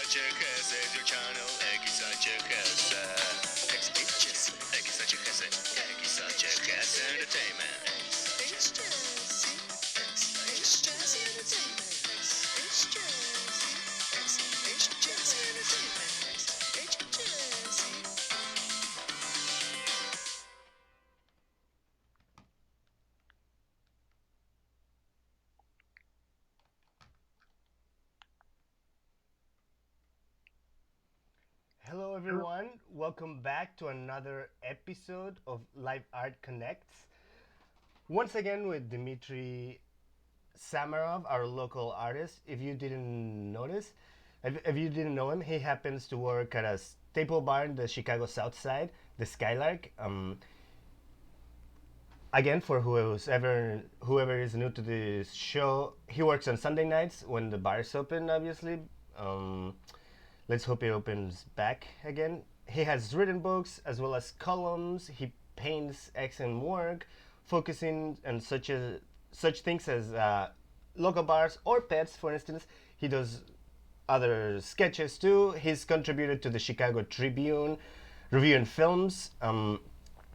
Cherkasy is your channel. Ekisa Cherkasy. Ekisa Cherkasy. Ekisa Cherkasy Entertainment. Hello, everyone. Welcome back to another episode of Live Art Connects. Once again, with Dmitry Samarov, our local artist. If you didn't notice, if you didn't know him, he happens to work at a staple bar in the Chicago South Side, the Skylark. Again, for whoever is new to this show, he works on Sunday nights when the bar's open, obviously. Let's hope it opens back again. He has written books as well as columns. He paints excellent work, focusing on such things as local bars or pets, for instance. He does other sketches too. He's contributed to the Chicago Tribune, reviewing films.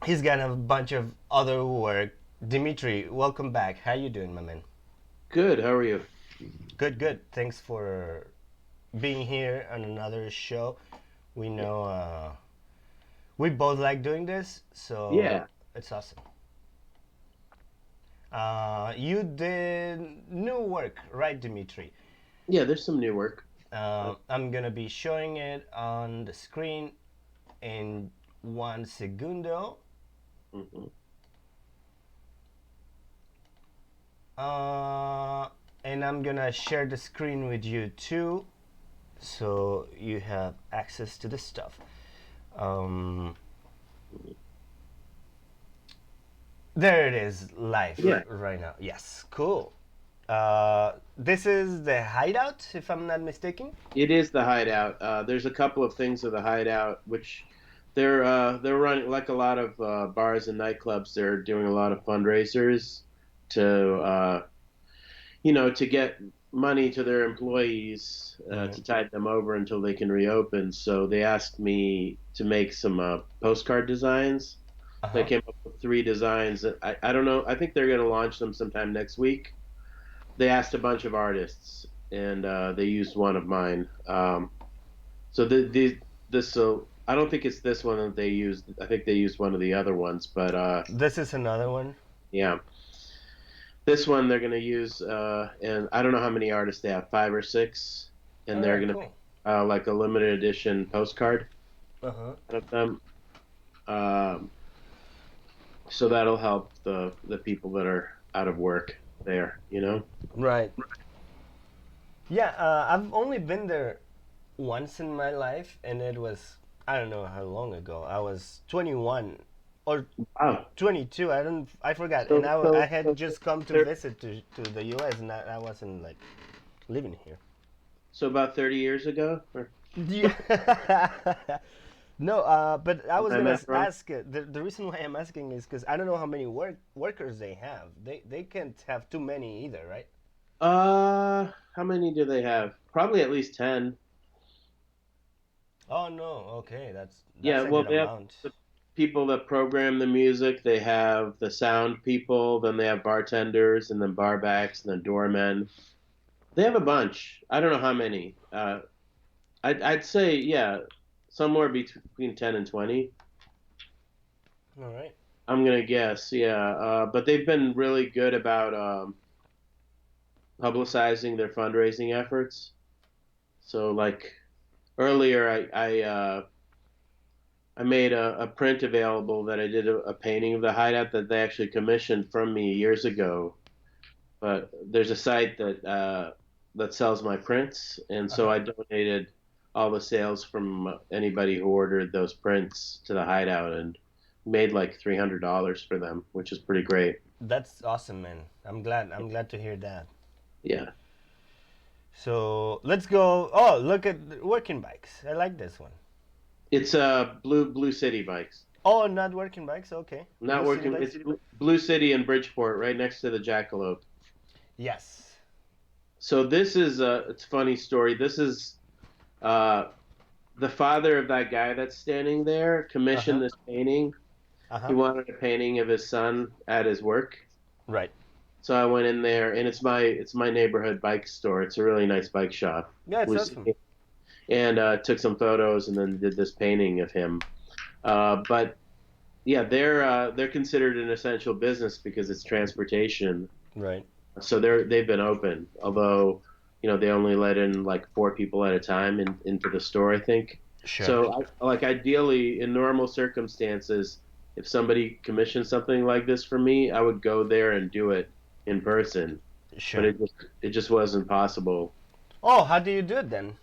He's got a bunch of other work. Dimitri, welcome back. How you doing, my man? Good. How are you? Good, good. Thanks for being here on another show. We know we both like doing this, so Yeah. it's awesome. You did new work, right, Dimitri? Yeah, there's some new work. I'm gonna be showing it on the screen in 1 segundo. hmm And I'm gonna share the screen with you too, so you have access to the stuff. Um, there it is, live Yeah, right now. Yes, cool. This is the hideout, if I'm not mistaken. it is the Hideout. There's a couple of things of the Hideout, which they're running like a lot of bars and nightclubs. They're doing a lot of fundraisers to to get money to their employees Mm-hmm. to tide them over until they can reopen. So they asked me to make some postcard designs. Uh They huh. came up with three designs. I don't know. I think they're going to launch them sometime next week. They asked a bunch of artists, and they used one of mine. So this so I don't think it's this one that they used. I think they used one of the other ones, but This is another one. yeah, this one they're gonna use, and I don't know how many artists they have, five or six, and All they're right, gonna make cool. like a limited edition postcard Uh huh. out of them. Um, so that'll help the people that are out of work there. Right. Yeah, I've only been there once in my life, and it was, I don't know how long ago. I was 21 or Wow. 22. I forgot. And So I so had so just come to there, visit to the US, and I wasn't like living here. so about 30 years ago, or Yeah. No, but I am was I gonna math wrong? ask. The reason why I'm asking is because I don't know how many workers they have. They can't have too many either, right? How many do they have? Probably at least 10. Oh no. Okay, that's Yeah, a well, good they have amount. the people that program the music, they have the sound people, then they have bartenders, and then barbacks, and then doormen. They have a bunch. I don't know how many. I'd say, yeah, somewhere between 10 and 20. All right. I'm gonna guess, yeah. But they've been really good about publicizing their fundraising efforts. So, like earlier, I made a print available that I did a painting of the hideout that they actually commissioned from me years ago. But there's a site that sells my prints, and Uh so huh. I donated all the sales from anybody who ordered those prints to the hideout and made like $300 for them, which is pretty great. That's awesome, man. I'm glad. I'm glad to hear that. Yeah, So let's go. Oh, look at the working bikes. I like this one. it's Blue City bikes. Oh, not working bikes. Okay, Not Blue City working. bikes. It's Blue City in Bridgeport, right next to the Jackalope. Yes. So this is it's a funny story. This is The father of that guy that's standing there commissioned Uh-huh. this painting. He Uh-huh. wanted a painting of his son at his work. Right. So I went in there, and it's my neighborhood bike store. It's a really nice bike shop. Yeah, it's Was awesome. and took some photos, and then did this painting of him. But yeah, they're considered an essential business because it's transportation. Right. So they've been open, although they only let in like 4 people at a time into the store, I think. Sure. So like ideally, in normal circumstances, if somebody commissioned something like this for me, I would go there and do it in person. But Sure. it just wasn't possible Oh, how do you do it then?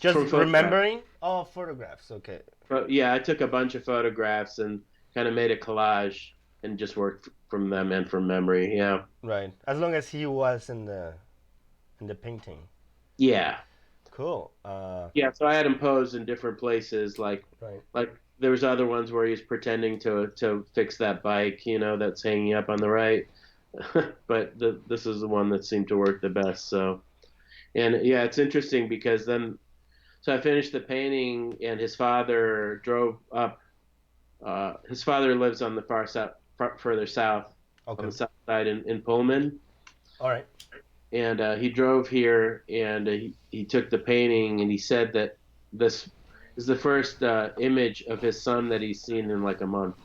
Just from photograph. remembering? Oh, photographs. Okay. But yeah, I took a bunch of photographs and kind of made a collage and just worked from them and from memory. Yeah, Right. As long as he was in the painting. yeah. Cool. Yeah, so I had him posed in different places, Right. like there was other ones where he's pretending to fix that bike, that's hanging up on the right. But this is the one that seemed to work the best. So, and yeah, it's interesting because then, so I finished the painting, and his father drove up. His father lives on the far south, further south, on Okay. the south side in Pullman, All right. and he drove here, and he took the painting, and he said that this is the first image of his son that he's seen in like a month.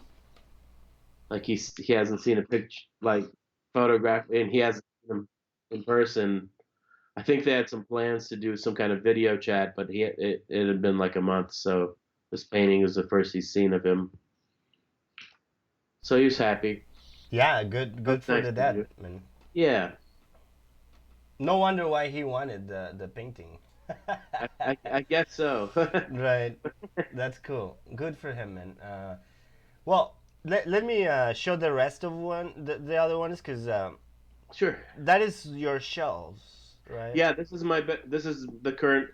Like he hasn't seen a picture, like photograph, and he hasn't seen him in person. I think they had some plans to do some kind of video chat, but it had been like a month, so this painting was the first he's seen of him. So he was happy. Yeah, good That was good for nice the to do. dad, man. Yeah, No wonder why he wanted the painting. I guess so. Right. That's cool. Good for him, man. Well, let me show the rest of the other ones, because Sure. that is your shelves, right? Yeah, this is the current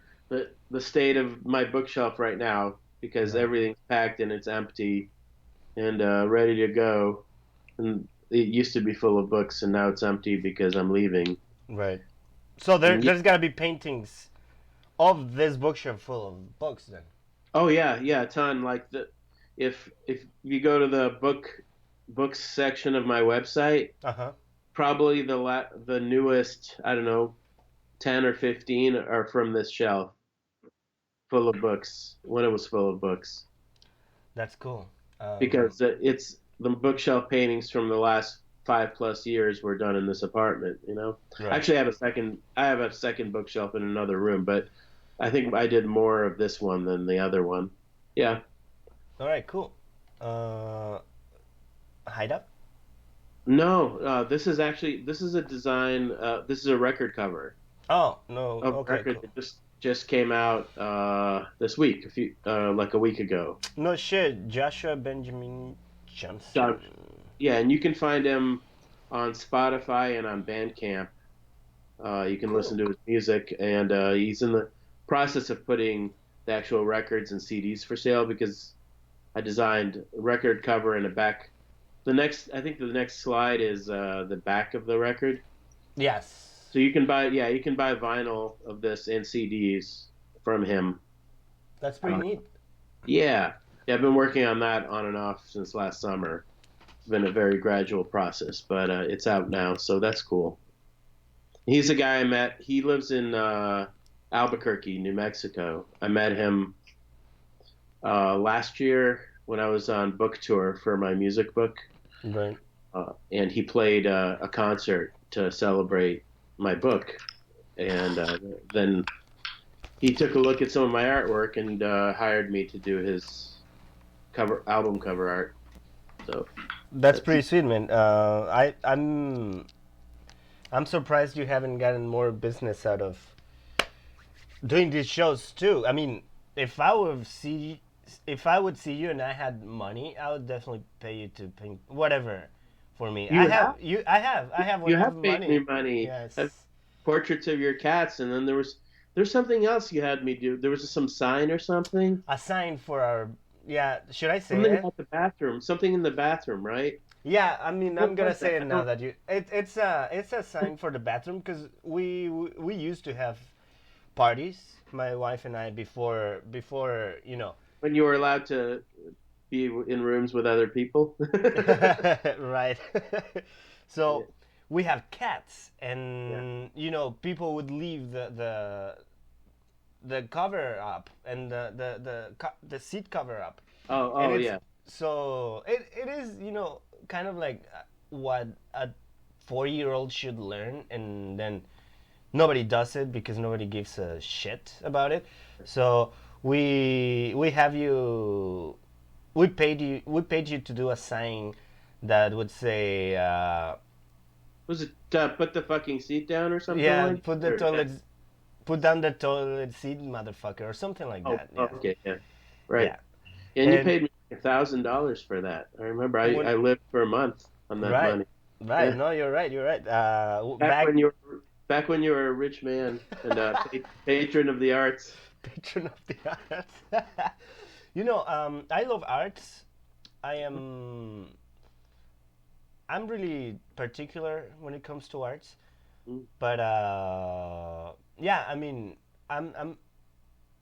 the state of my bookshelf right now because Right. everything's packed and it's empty and ready to go. And it used to be full of books and now it's empty because I'm leaving. Right. So And there's gotta be paintings of this bookshelf full of books then. oh yeah, yeah, a ton. Like if you go to the books section of my website, Uh huh. probably the newest, I don't know, 10 or 15 are from this shelf full of books when it was full of books That's cool. because it's the bookshelf paintings from the last 5+ years were done in this apartment. Right. Actually, I have a second bookshelf in another room, but I think I did more of this one than the other one. Yeah. All right. Cool. Uh, hide up. No, this is a design. This is a record cover Oh no. of a Okay. record Cool. that just came out this week, like a week ago. No shit. Joshua Benjamin Johnson. Doc- Yeah, and you can find him on Spotify and on BandCamp. You can listen Cool. to his music, and he's in the process of putting the actual records and CDs for sale because I designed a record cover and a back. I think the next slide is the back of the record. Yes. So you can buy vinyl of this and CDs from him. That's pretty Uh, neat. yeah, yeah, I've been working on that on and off since last summer. It's been a very gradual process, but it's out now, so that's cool. He's a guy I met. He lives in Albuquerque, New Mexico. I met him last year when I was on book tour for my music book, Right. and he played a concert to celebrate my book. And then he took a look at some of my artwork and hired me to do his album cover art. So That's that's pretty sweet, man. I'm surprised you haven't gotten more business out of doing these shows too. I mean, if I would see if I would see you and I had money, I would definitely pay you to paint whatever for me. you have I have when you I have have paid me money. money. Yes. Portraits of your cats, and then there's something else you had me do. There was some sign or something. A sign for our, yeah, should I say Something it? about the bathroom. Something in the bathroom, right? Yeah, I mean, I'm What gonna was that? say it I now don't. that it's a sign for the bathroom, because we used to have parties, my wife and I, before When you were allowed to be in rooms with other people. right. Yeah. So we have cats, Yeah. and people would leave the cover up and the seat cover up, Oh, and oh it's yeah. so it is kind of like what a 4-year-old should learn, and then nobody does it because nobody gives a shit about it. So we have you we paid you to do a sign that would say Was it put the fucking seat down or something yeah, like that? Or, yeah. put down the toilet seat, motherfucker, or something like Oh, that. Yeah, okay, yeah, right. yeah. And you And paid me $1,000 for that. I remember when I lived for a month on that right, money. right. Yeah, No, you're right. You're right. back Back when you were back when you were a rich man and patron of the arts. patron of the arts. I love arts. I am. I'm really particular when it comes to arts, Mm, but yeah. I mean, I'm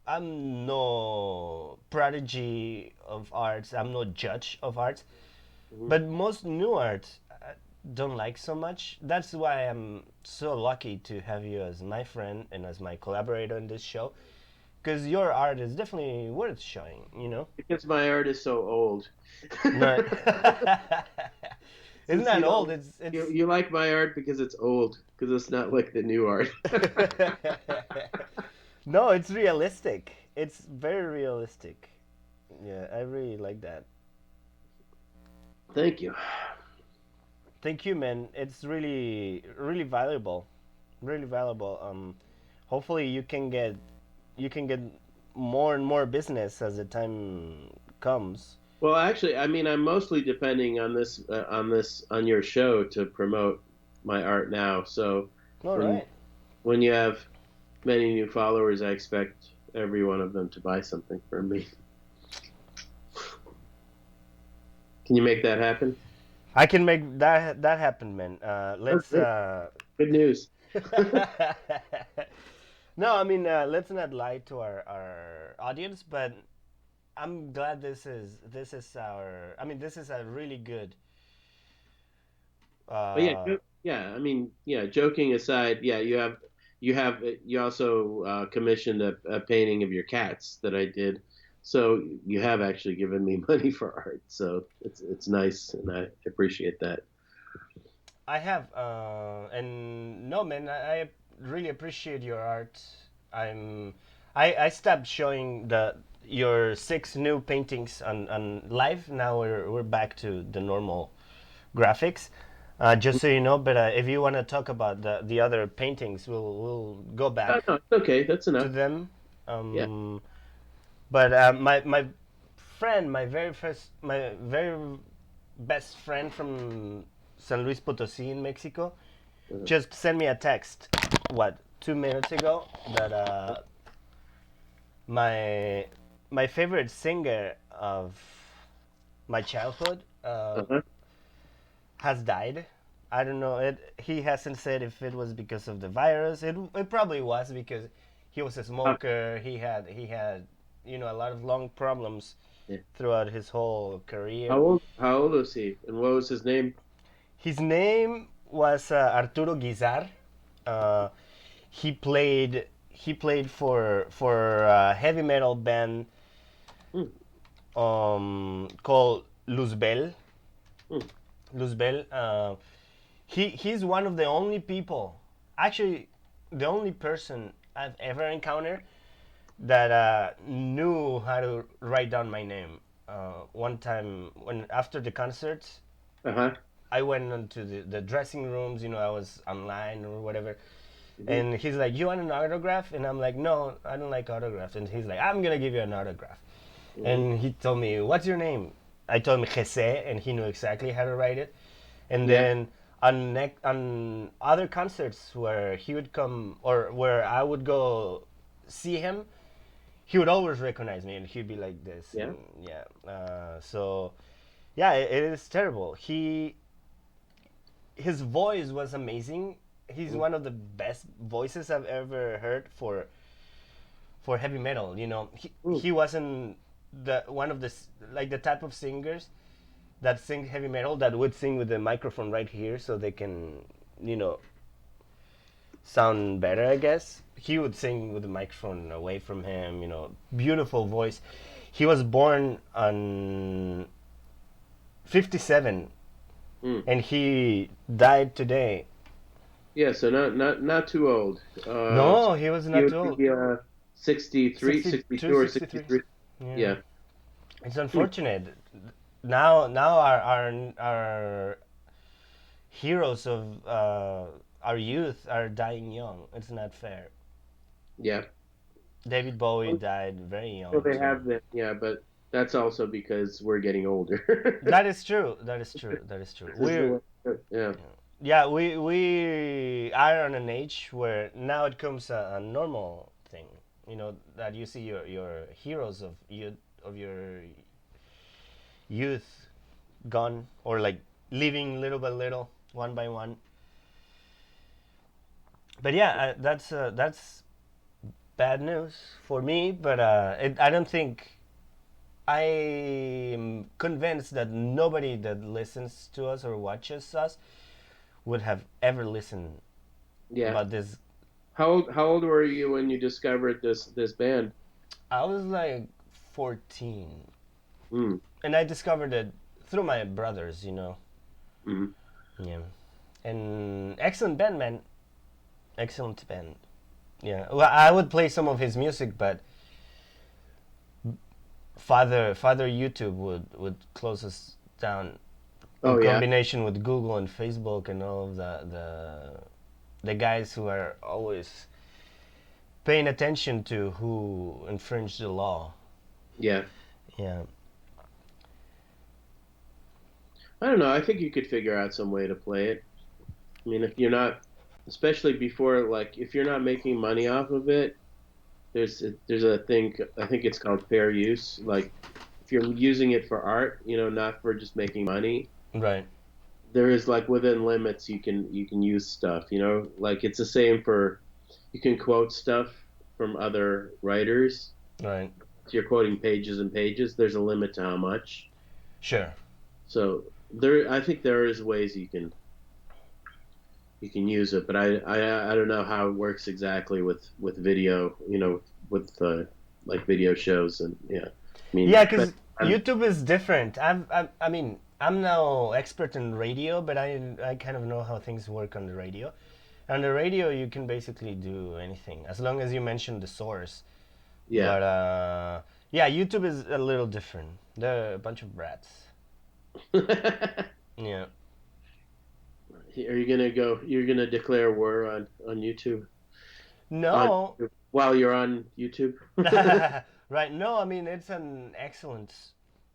I'm no prodigy of arts. I'm no judge of arts. mhm. But most new arts I don't like so much. That's why I'm so lucky to have you as my friend and as my collaborator in this show. Because your art is definitely worth showing. Because my art is so old. Right. It's Since you not old. don't It's. you like my art because it's old, because it's not like the new art. No, it's realistic. It's very realistic. Yeah, I really like that. Thank you. Thank you, man. It's really, really valuable. Really valuable. Hopefully you can get more and more business as the time comes. Well, actually, I mean, I'm mostly depending on your show to promote my art now. So All when right. when you have many new followers, I expect every one of them to buy something from me. Can you make that happen? I can make that happen, man. Oh, Let's. great. Good news. No, I mean, let's not lie to our audience, but I'm glad this is our. I mean, this is a really good. But yeah, Uh, yeah. I mean, yeah. Joking aside, yeah, you also commissioned a painting of your cats that I did. So you have actually given me money for art. So it's nice, and I appreciate that. I have, and no, man, I really appreciate your art. I stopped showing your 6 new paintings on live. Now we're back to the normal graphics. Just so you know, but if you want to talk about the other paintings, we'll go Oh, back no, it's okay. That's to enough. them. Yeah. But my friend, my very best friend from San Luis Potosí in Mexico, Uh, just sent me a text. What 2 minutes ago that my my favorite singer of my childhood uh-huh. has died. I don't know. He hasn't said if it was because of the virus. It probably was because he was a Uh, smoker. He had a lot of lung problems yeah. throughout his whole career. How old was he? And what was his name? His name was Arturo Guizar. Uh, he played for a heavy metal band Hmm, called Luzbel. hmm. Luzbel. He's one of the only people, actually, the only person I've ever encountered that knew how to write down my name. One time, when after the concerts, Uh-huh. I went into the dressing rooms. I was online or whatever, Hmm. and he's like, "You want an autograph?" And I'm like, "No, I don't like autographs." And he's like, "I'm gonna give you an autograph." Hmm. And he told me, "What's your name?" I told him Jesse, and he knew exactly how to write it. And Yeah. then on other concerts where he would come or where I would go see him, he would always recognize me, and he'd be like this. Yeah. And yeah, so yeah, it is terrible. His voice was amazing. He's Hmm. one of the best voices I've ever heard for for heavy metal. You know, Ooh. he wasn't the one of the like the type of singers that sing heavy metal that would sing with the microphone right here so they can, you know, sound better, I guess. He would sing with the microphone away from him, you know, beautiful voice. He was born on 57 Mm. and he died today. Yeah, so not too old. No, he was He not too would old. be 63, 62, 62 or 63. 63. Yeah. Yeah. It's Hmm. unfortunate. Now our heroes of our youth are dying young. It's not fair. Yeah. David Bowie died very Well, young they too. have been, yeah, but that's also because we're getting older. That is true. That is true. That is true. This is the We're way. Yeah. yeah, we are on an age where now it becomes a normal thing. You know that you see your heroes of your youth gone or like leaving little by little, one by one. But yeah, that's bad news for me. But I don't think I'm convinced that nobody that listens to us or watches us would have ever listened Yeah. about this. How old were you when you discovered this band? I was like 14, Mm. and I discovered it through my brothers. You know, Mm. yeah, and excellent band, man, excellent band. Yeah, well, I would play some of his music, but Father YouTube would close us down in Oh yeah. combination with Google and Facebook and all of the guys who are always paying attention to who infringed the law. Yeah. Yeah. I don't know. I think you could figure out some way to play it. I mean, if you're not, especially before, like, if you're not making money off of it, there's a thing. I think it's called fair use. Like, if you're using it for art, not for just making money, Right. there is like within limits you can use stuff. Like it's the same for you can quote stuff from other writers. Right. If you're quoting pages and pages, there's a limit to how much. Sure. So I think there is ways you can use it, but I don't know how it works exactly with video, with like video shows and yeah. I mean, Yeah, but because YouTube is different. I mean, I'm no expert in radio, but I kind of know how things work on the radio. On the radio, you can basically do anything as long as you mention the source. yeah. But yeah, YouTube is a little different. They're a bunch of brats. Yeah. Are you gonna go? You're gonna declare war on YouTube on No. while you're on YouTube? Right. No, I mean it's an excellent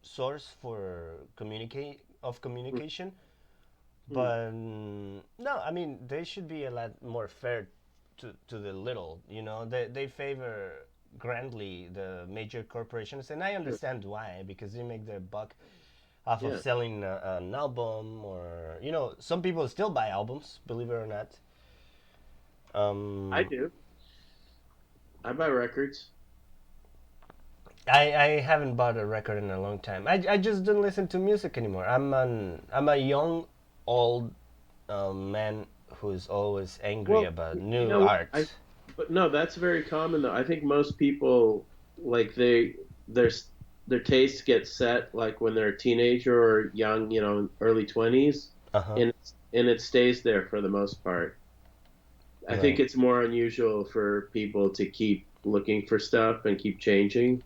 source for communication. Hmm. But no, I mean they should be a lot more fair to the little. You know, they favor grandly the major corporations, and I Sure. understand why because they make their buck off of Yeah, selling an album, or you know, some people still buy albums, believe it or not. I Um, do. I buy records. I haven't bought a record in a long time. I just don't listen to music anymore. I'm a young old man who's always angry Well, about you new know what? art. But no, that's very common though. I think most people like their their tastes get set like when they're a teenager or young, early 20s, Uh huh. and it stays there for the most part. I think Right. it's more unusual for people to keep looking for stuff and keep changing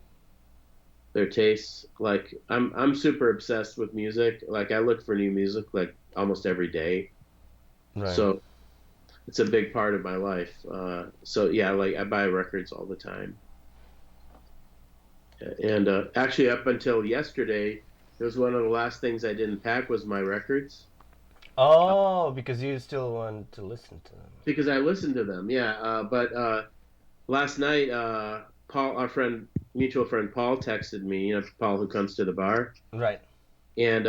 their tastes. Like I'm super obsessed with music. Like I look for new music like almost every day. Right. So it's a big part of my life. So yeah, like I buy records all the time. And actually, up until yesterday, it was one of the last things I didn't pack was my records Oh, because you still want to listen to them. because I listened to them. Yeah, but last night, Paul, our friend, mutual friend Paul, texted me. Paul who comes to the bar, Right. and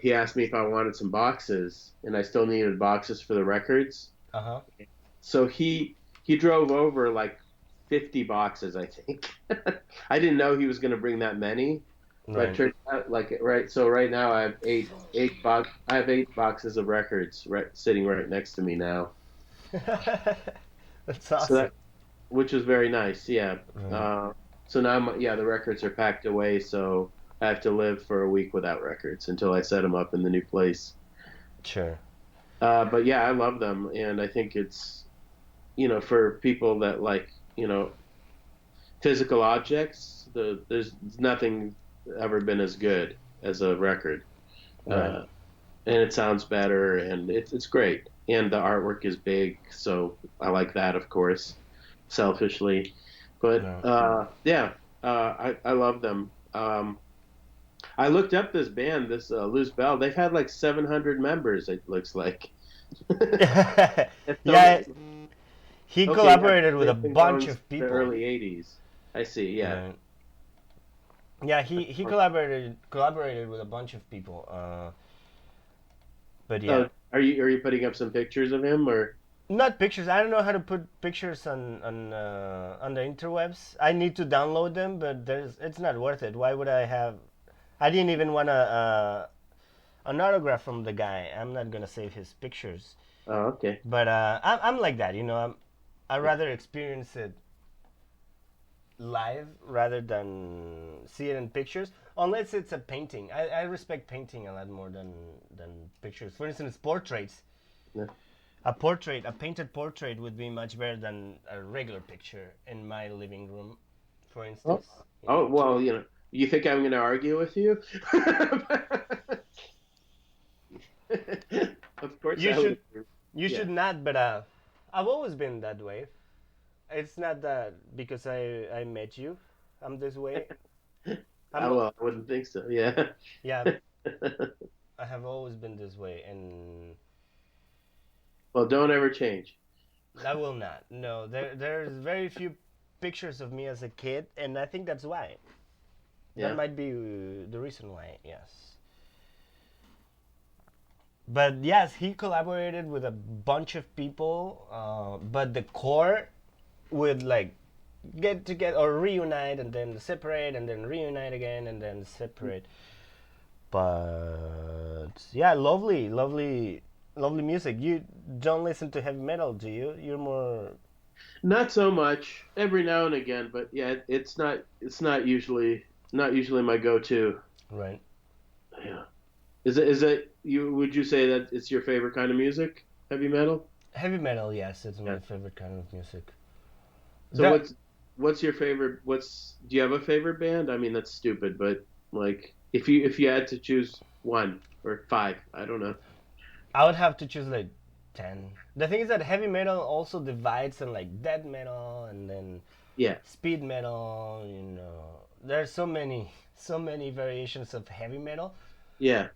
he asked me if I wanted some boxes, and I still needed boxes for the records. Uh huh. So he drove over like 50 boxes, I think. I didn't know he was going to bring that many, but Right. turned out right. So right now I have I have 8 boxes of records sitting right next to me now. That's So awesome. that which is very nice. Yeah. Right. Uh, so now the records are packed away, so I have to live for a week without records until I set them up in the new place. Sure. But yeah, I love them, and I think it's for people that like physical objects. There's nothing ever been as good as a record, Right. uh, and it sounds better, and it's great, and the artwork is big, so I like that, of course, selfishly. But No. yeah, I love them. I looked up this band, this Loose Bell. They've had like 700 members. It looks like. It's so Yeah, he okay. Yeah, collaborated with a they've been bunch going since of the people. early '80s. I see. Yeah. Right. Yeah, he collaborated with a bunch of people. But yeah, Oh, are you putting up some pictures of him or? not pictures. I don't know how to put pictures on the interwebs. I need to download them, but it's not worth it. Why would I have? I didn't even want an autograph from the guy. I'm not gonna save his pictures. Oh, okay. But I'm like that, you know. I rather experience it live rather than see it in pictures. Unless it's a painting, I respect painting a lot more than pictures. For instance, portraits. Yeah. A painted portrait would be much better than a regular picture in my living room, for Oh, instance. You oh know. well, you think I'm going to argue with you? Of course You I would. should you Yeah. should not, but I've always been that way. It's not that because I met you, I'm this way. I'm Well, I wouldn't think so. Yeah. yeah, I have always been this way, and Well, don't ever change. I will not. No, there's very few pictures of me as a kid, and I think that's why. That Yeah. might be the reason why. Yes. But yes, he collaborated with a bunch of people, but the core would like get together or reunite and then separate and then reunite again and then separate. But yeah, lovely music. You don't listen to heavy metal, do you? You're more Not so much. Every now and again, but yeah, it's not usually my go-to. right. Yeah. Is it you? Would you say that it's your favorite kind of music? Heavy metal? Heavy metal, yes, it's Yeah. my favorite kind of music. So That what's your favorite? Do you have a favorite band? I mean, that's stupid, but like if you had to choose one or five, I don't know. I would have to choose like 10. The thing is that heavy metal also divides in like death metal and then Yeah, speed metal, you know. There's so many variations of heavy metal yeah,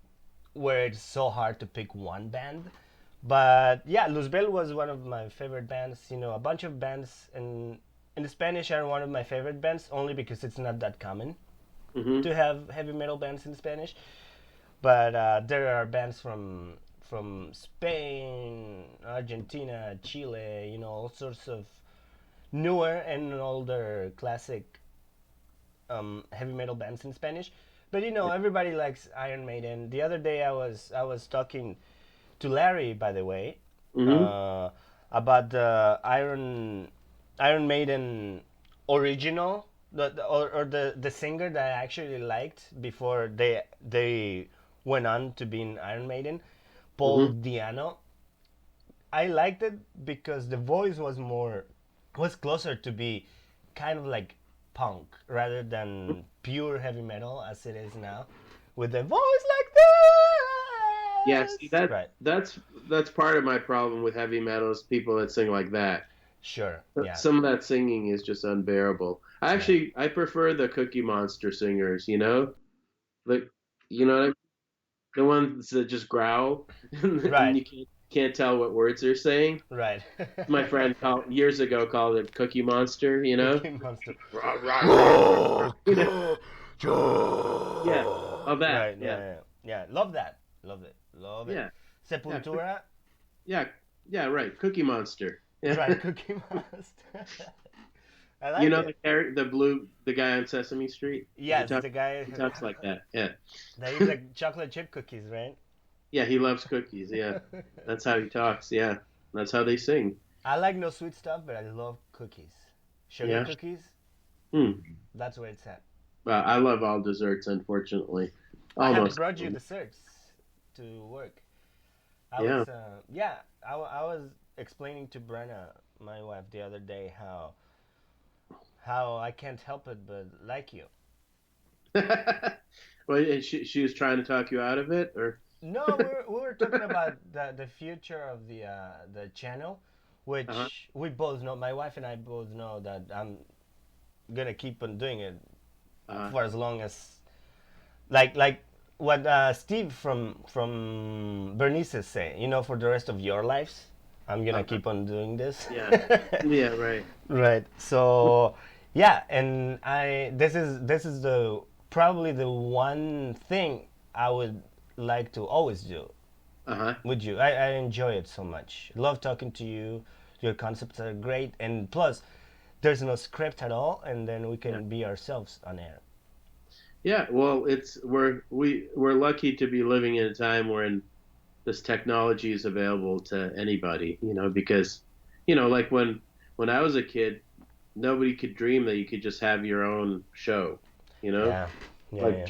where it's so hard to pick one band. But yeah, Luzbel was one of my favorite bands. You know, a bunch of bands in Spanish are one of my favorite bands only because it's not that common hmm to have heavy metal bands in Spanish. But there are bands from Spain, Argentina, Chile, you know, all sorts of newer and older classic heavy metal bands in Spanish. But you know, everybody likes Iron Maiden. The other day I was talking to Larry, by the way, hmm uh, about the Iron Maiden original, or the singer that I actually liked before they went on to be in Iron Maiden, Paul hmm Diano. I liked it because the voice was closer to be kind of like punk rather than pure heavy metal as it is now, with the voice like Yeah. See this. Right. that's part of my problem with heavy metal is people that sing like that. Sure. Yeah. Some of that singing is just unbearable. Right. I prefer the Cookie Monster singers. Like what the ones that just growl and Right. you can't tell what words they're saying. Right. My friend years ago called it Cookie Monster. Cookie Monster. Rah, rah, rah, rah. Right. You know? Yeah. Oh, that. Yeah. Yeah. Yeah. Yeah. Love that. Love it. Love it. Yeah. Yeah. Sepultura. Yeah. Yeah. Right. Cookie Monster. Yeah. Right. Cookie Monster. I You like know it. the guy on Sesame Street. Yes, the guy He talks like that. Yeah. that eats like chocolate chip cookies, right? Yeah, he loves cookies. Yeah, that's how he talks. Yeah, that's how they sing. I like no sweet stuff, but I love cookies. Sugar Yeah. cookies, Hmm. that's where it's at. Well, I love all desserts, unfortunately. I have Almost. brought you desserts to work. I Yeah. was, yeah, I was explaining to Brenna, my wife, the other day how I can't help it but like you. Well, and she was trying to talk you out of it, or No, we were talking about the future of the channel, uh-huh. which we both know. My wife and I both know that I'm gonna keep on doing it Uh, for as long as like what Steve from Bernice's say. You know, for the rest of your lives, I'm gonna uh, keep on doing this. yeah, yeah, right. Right. So yeah, and I this is the probably the one thing I would like to always do Uh-huh. with you. I enjoy it so much. Love talking to you. Your concepts are great, and plus, there's no script at all, and then we Yeah. can be ourselves on air. Yeah, well, we're lucky to be living in a time when this technology is available to anybody, because like when I was a kid, nobody could dream that you could just have your own show, you know? Yeah, yeah, Like yeah.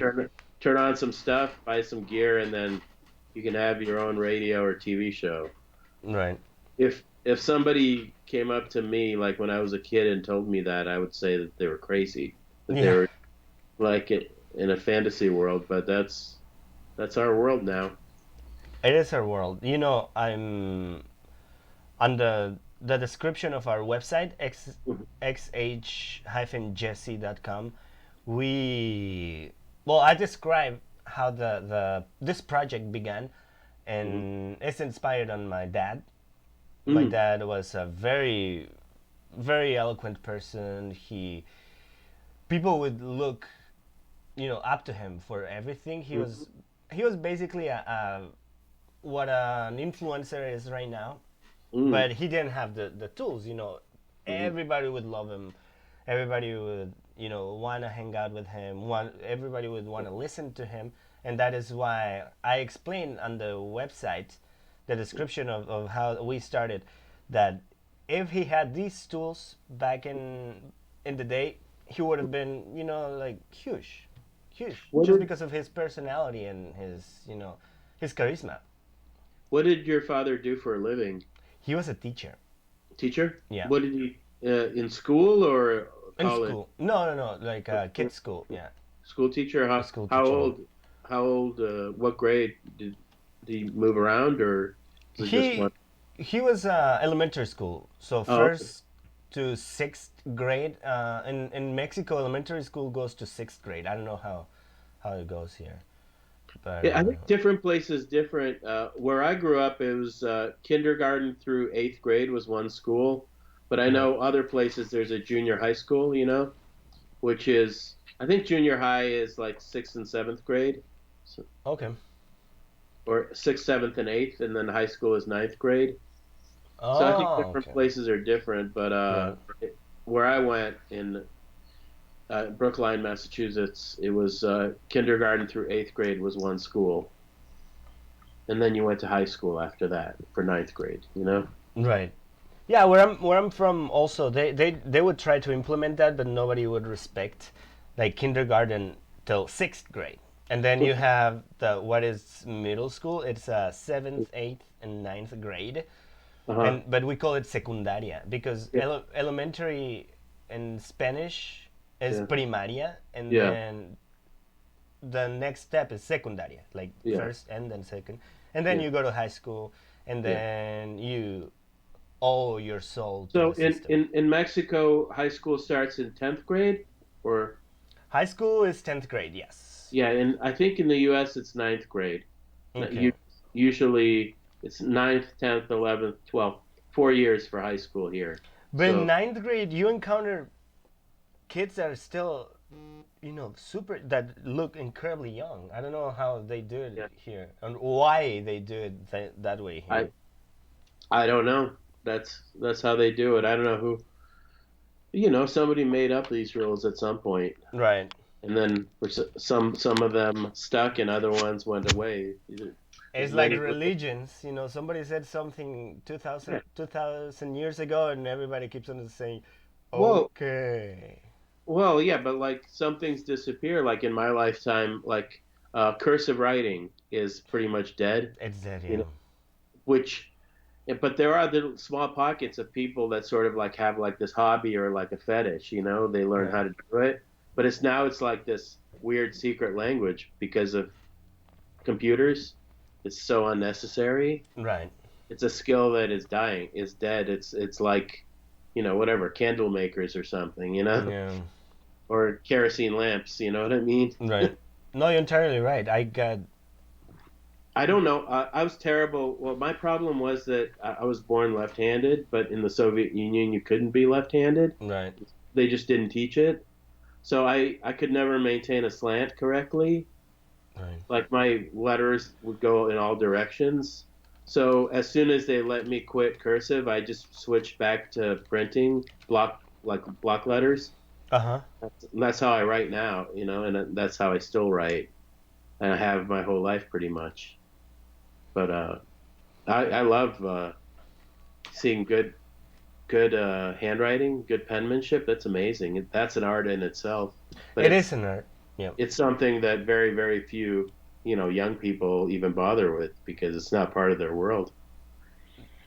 turn on some stuff, buy some gear, and then you can have your own radio or TV show. Right. If somebody came up to me like when I was a kid and told me that, I would say that they were crazy, that they Yeah, were like in a fantasy world, but that's our world now. it is our world. You know, I'm on the description of our website xh-jesse.com. We well, I describe how the this project began, Mhm. and it's inspired on my dad. My Mm. dad was a very eloquent person. He People would look, up to him for everything. Mhm. He was basically a what an influencer is right now, Mm. but he didn't have the tools. Mhm. Everybody would love him. Everybody would want to hang out with him. Everybody would want to listen to him, and that is why I explained on the website the description of how we started, that if he had these tools back in the day, he would have been like huge, What just did because of his personality and his charisma. what did your father do for a living? He was a teacher. Teacher? Yeah. What did he in school or In college? school. No, like kids school. Yeah. School teacher? A How school how teacher. old? How old? What grade did he move around, or was it just one? He he was elementary school. So Oh, okay. first to sixth grade. In Mexico, elementary school goes to sixth grade. I don't know how it goes here, but Yeah, I think different places different. Where I grew up, it was kindergarten through eighth grade was one school, but I mhm. know other places there's a junior high school, which is I think junior high is like sixth and seventh grade, so, Okay. or sixth, seventh, and eighth, and then high school is ninth grade. So I think Oh, different okay. places are different, but Right. where I went in Brookline, Massachusetts, it was kindergarten through eighth grade was one school, and then you went to high school after that for ninth grade. Right. Yeah, where I'm from also they would try to implement that, but nobody would respect like kindergarten till sixth grade, and then you have the what is middle school. It's seventh, eighth, and ninth grade, Uh-huh. and but we call it secundaria because Yeah. elementary in Spanish is Yeah. primaria, and Yeah. then the next step is secundaria, like Yeah. first and then second, and then Yeah. you go to high school, and Yeah. then you owe your soul to So the system. in Mexico, high school starts in 10th grade, or High school is 10th grade, yes. yeah, and I think in the U.S. it's ninth grade. Okay. Usually it's ninth, 10th, 11th, 12th. 4 years for high school here. But in So ninth grade, you encounter kids that are still, super, that look incredibly young. I don't know how they do it yeah, here and why they do it that way here. I I don't know. That's how they do it. I don't know who. somebody made up these rules at some point, Right. and then some of them stuck, and other ones went away. It's There's like many. religions, somebody said something Yeah. 2000 years ago, and everybody keeps on saying, Well, okay. yeah, but like some things disappear. Like in my lifetime, like cursive writing is pretty much dead. It's that, You yeah. know, which but there are little small pockets of people that sort of like have like this hobby or like a fetish, they learn Right. how to do it. But it's like this weird secret language because of computers. It's so unnecessary. Right. It's a skill that is dying, is dead. It's like, whatever, candle makers or something, Yeah. or kerosene lamps, you know what I mean? Right. No, you're entirely right. I got. I don't know. I was terrible. Well, my problem was that I was born left-handed, but in the Soviet Union, you couldn't be left-handed. Right. They just didn't teach it. So I could never maintain a slant correctly. Right. Like my letters would go in all directions. So as soon as they let me quit cursive, I just switched back to printing block letters. Uh huh. That's how I write now, and that's how I still write, and I have my whole life pretty much. But I love seeing good handwriting, good penmanship. That's amazing. That's an art in itself. But It is an art. Yeah. it's something that very, very few, young people even bother with because it's not part of their world.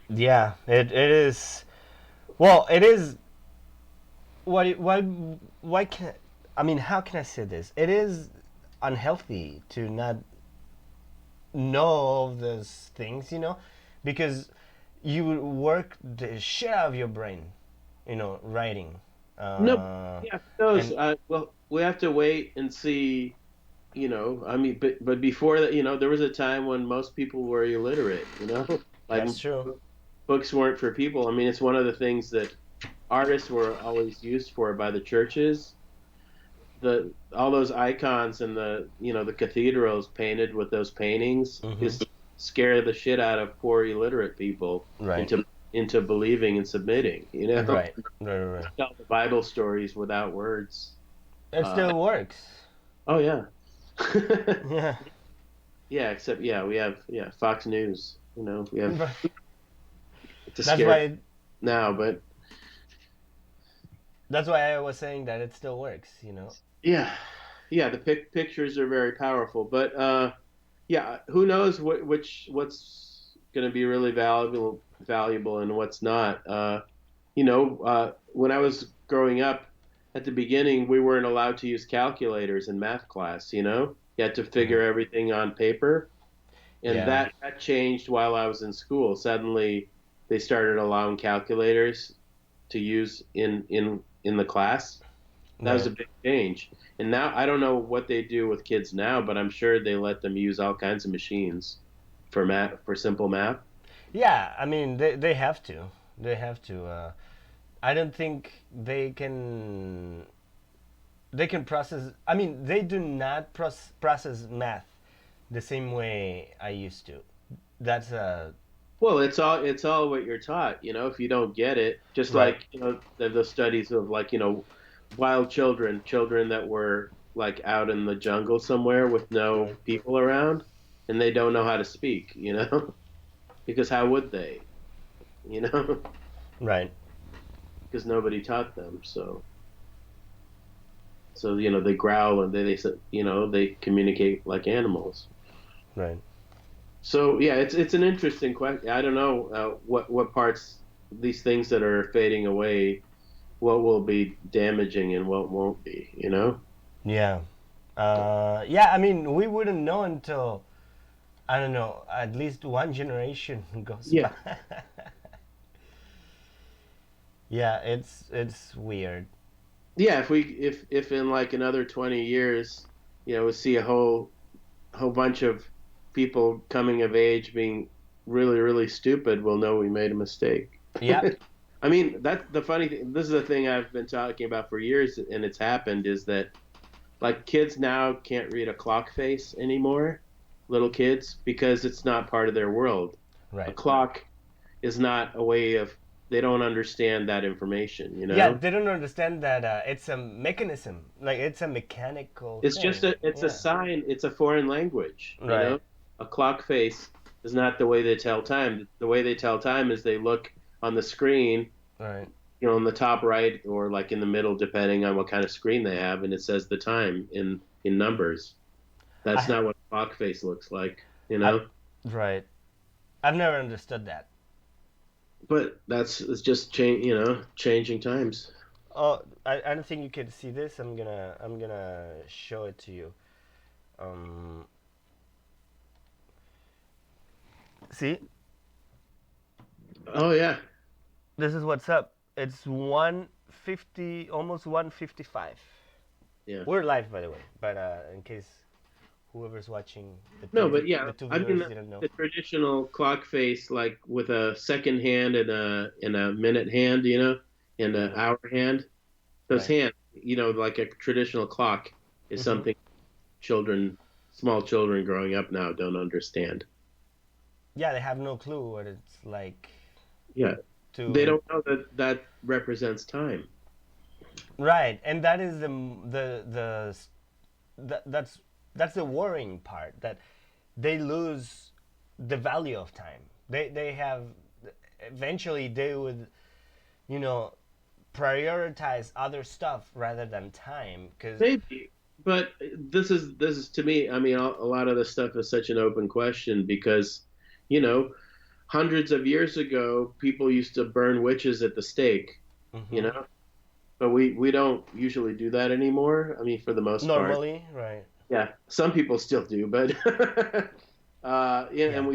Yeah. It is. Well, it is. Why can I mean, how can I say this? It is unhealthy to not know all of those things, because you work the shit out of your brain, writing. No, yeah, those. And Well, we have to wait and see. I mean, but before that, there was a time when most people were illiterate. Like that's true. books weren't for people. I mean, it's one of the things that artists were always used for by the churches. The all those icons and the cathedrals painted with those paintings Hmm. is to scare the shit out of poor illiterate people Right. into believing and submitting. Right. Right. Tell the Bible stories without words. It Uh, still works. oh yeah. Yeah. Yeah, except we have Fox News. We have Right. to That's scare why. now, but That's why I was saying that it still works. yeah, the pictures are very powerful. But yeah, who knows what's going to be really valuable and what's not. When I was growing up, at the beginning, we weren't allowed to use calculators in math class. You had to figure everything on paper, and Yeah. that changed while I was in school. Suddenly, they started allowing calculators to use in the class. That was Right. a big change. And now I don't know what they do with kids now, but I'm sure they let them use all kinds of machines for math, for simple math. Yeah. I mean, they have to. They have to. I don't think they can process. I mean, they do not process math the same way I used to. That's Well, it's all what you're taught. If you don't get it, just right. like the studies of like wild children that were like out in the jungle somewhere with no Right. people around, and they don't know how to speak. Because how would they? You know, Right. because nobody taught them. So they growl and they communicate like animals. Right. So yeah, it's an interesting question. I don't know what parts these things that are fading away, what will be damaging and what won't be. Yeah. Yeah. I mean, we wouldn't know until, I don't know, at least one generation goes Yeah, by. Yeah. It's weird. yeah. If in like another 20 years, we see a whole bunch of people coming of age being really really stupid, we'll know we made a mistake. Yeah. I mean, that's the funny thing. This is the thing I've been talking about for years, and it's happened is that like kids now can't read a clock face anymore, little kids, because it's not part of their world. A Right. clock is not a way of they don't understand that information. Yeah, they don't understand that it's a mechanism, like it's a mechanical It's just thing. it's a Yeah. sign. It's a foreign language. Right. A clock face is not the way they tell time. The way they tell time is they look on the screen, Right. in the top right or like in the middle, depending on what kind of screen they have, and it says the time in numbers. That's I, not what a clock face looks like. I, right. I've never understood that. But it's just changing times. Oh, I don't think you can see this. I'm gonna show it to you. Um, See, Oh yeah, this is what's up. It's 150, almost 155. yeah. We're live, by the way, but in case whoever's watching No, but yeah, the two I mean viewers didn't know. the traditional clock face, like with a second hand and a minute hand, and an hour hand. Those Right. hands, like a traditional clock, is Hmm. something small children growing up now don't understand. Yeah, they have no clue what it's like Yeah, they to. don't know that that represents time. Right, and that is that's the worrying part, that they lose the value of time. They have, eventually they would, you know prioritize other stuff rather than time, because Maybe, but this is to me. I mean, a lot of this stuff is such an open question because, you know, hundreds of years ago, people used to burn witches at the stake, you hmm know, but we don't usually do that anymore. I mean, for the most part, normally, right? yeah, some people still do, but yeah, Yeah, and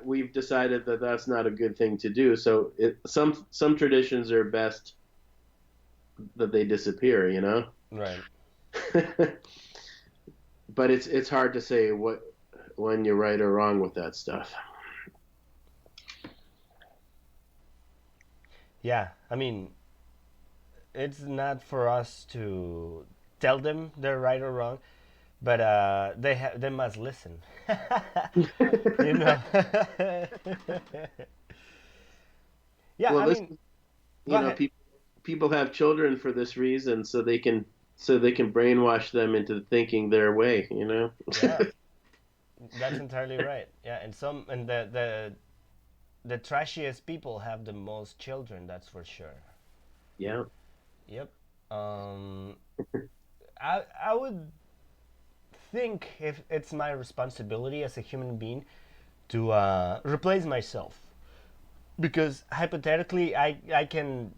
we've decided that that's not a good thing to do. So some traditions are best that they disappear. right. But it's hard to say when you're right or wrong with that stuff. Yeah, I mean, it's not for us to tell them they're right or wrong, but they must listen. you know. Yeah, Well, I this mean, is, go ahead. people have children for this reason, so they can brainwash them into thinking their way. Yeah, that's entirely right. Yeah, and the trashiest people have the most children. That's for sure. Yeah. Yep. Um, I would think if it's my responsibility as a human being to replace myself, because hypothetically I can,